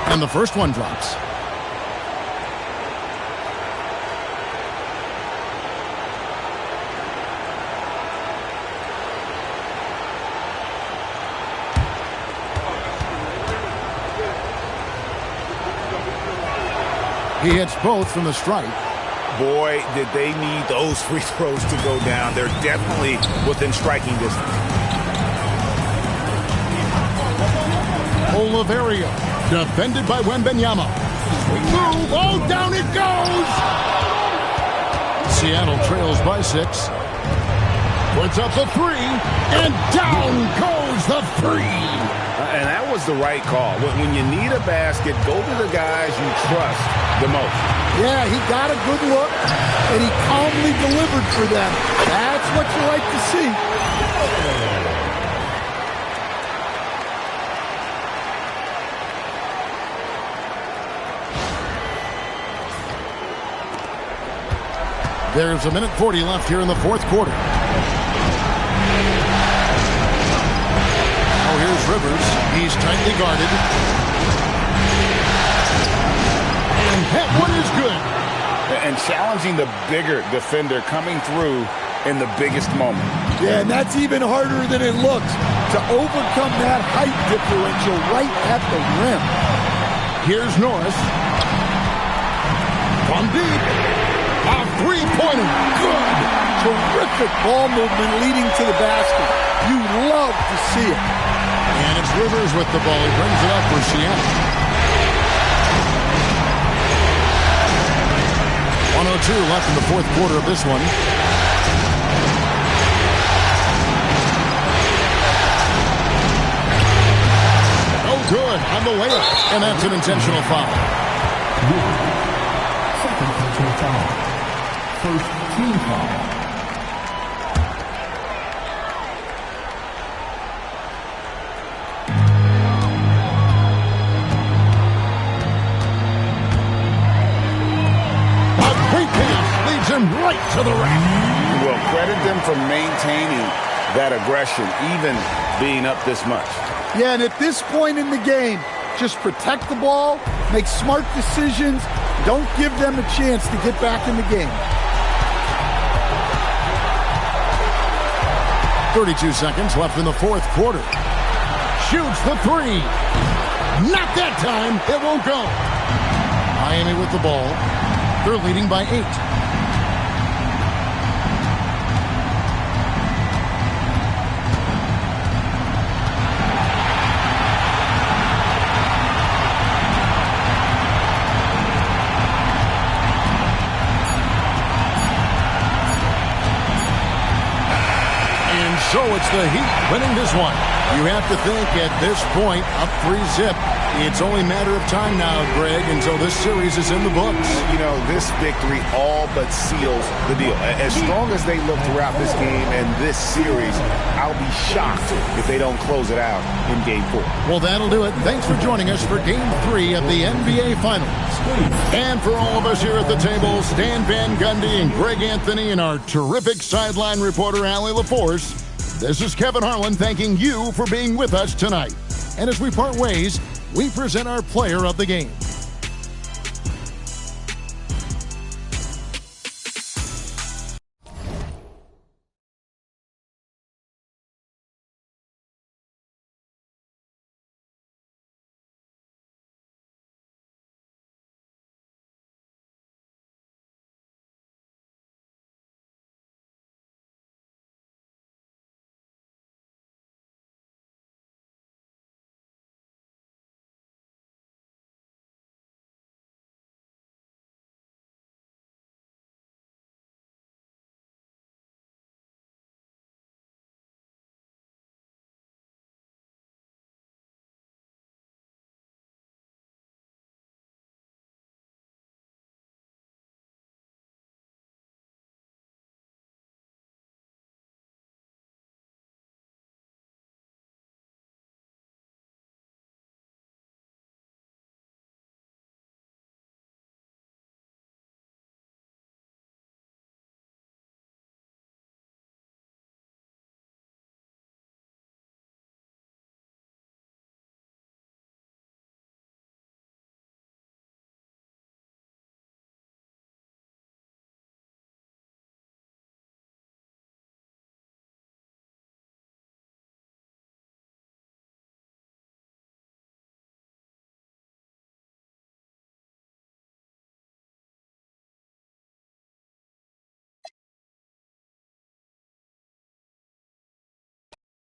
And the first one drops. He hits both from the stripe. Boy, did they need those free throws to go down. They're definitely within striking distance. Oliveira, defended by Wembanyama. Move, oh, down it goes! Seattle trails by 6. Puts up the 3, and down goes the 3! And that was the right call. When you need a basket, go to the guys you trust the most. Yeah, he got a good look, and he calmly delivered for them. That's what you like to see. There's 1:40 left here in the fourth quarter. Oh, here's Rivers. He's tightly guarded. And that one is good. And challenging the bigger defender coming through in the biggest moment. Yeah, and that's even harder than it looks, to overcome that height differential right at the rim. Here's Norris. From deep. A three-pointer. Good. Terrific ball movement leading to the basket. You love to see it. And it's Rivers with the ball. He brings it up for Seattle. 1:02 left in the fourth quarter of this one. Oh, good on the layup. And that's an intentional foul. Second intentional foul. First team foul. Right to the rack. Well, credit them for maintaining that aggression, even being up this much. Yeah, and at this point in the game, just protect the ball, make smart decisions, don't give them a chance to get back in the game. 32 seconds left in the fourth quarter. Shoots the 3. Not that time. It won't go. Miami with the ball. They're leading by 8. So it's the Heat winning this one. You have to think at this point, up 3-zip, it's only a matter of time now, Greg, until this series is in the books. You know, this victory all but seals the deal. As strong as they look throughout this game and this series, I'll be shocked if they don't close it out in Game 4. Well, that'll do it. Thanks for joining us for Game 3 of the NBA Finals. And for all of us here at the table, Stan Van Gundy and Greg Anthony and our terrific sideline reporter, Allie LaForce, this is Kevin Harlan thanking you for being with us tonight. And as we part ways, we present our player of the game.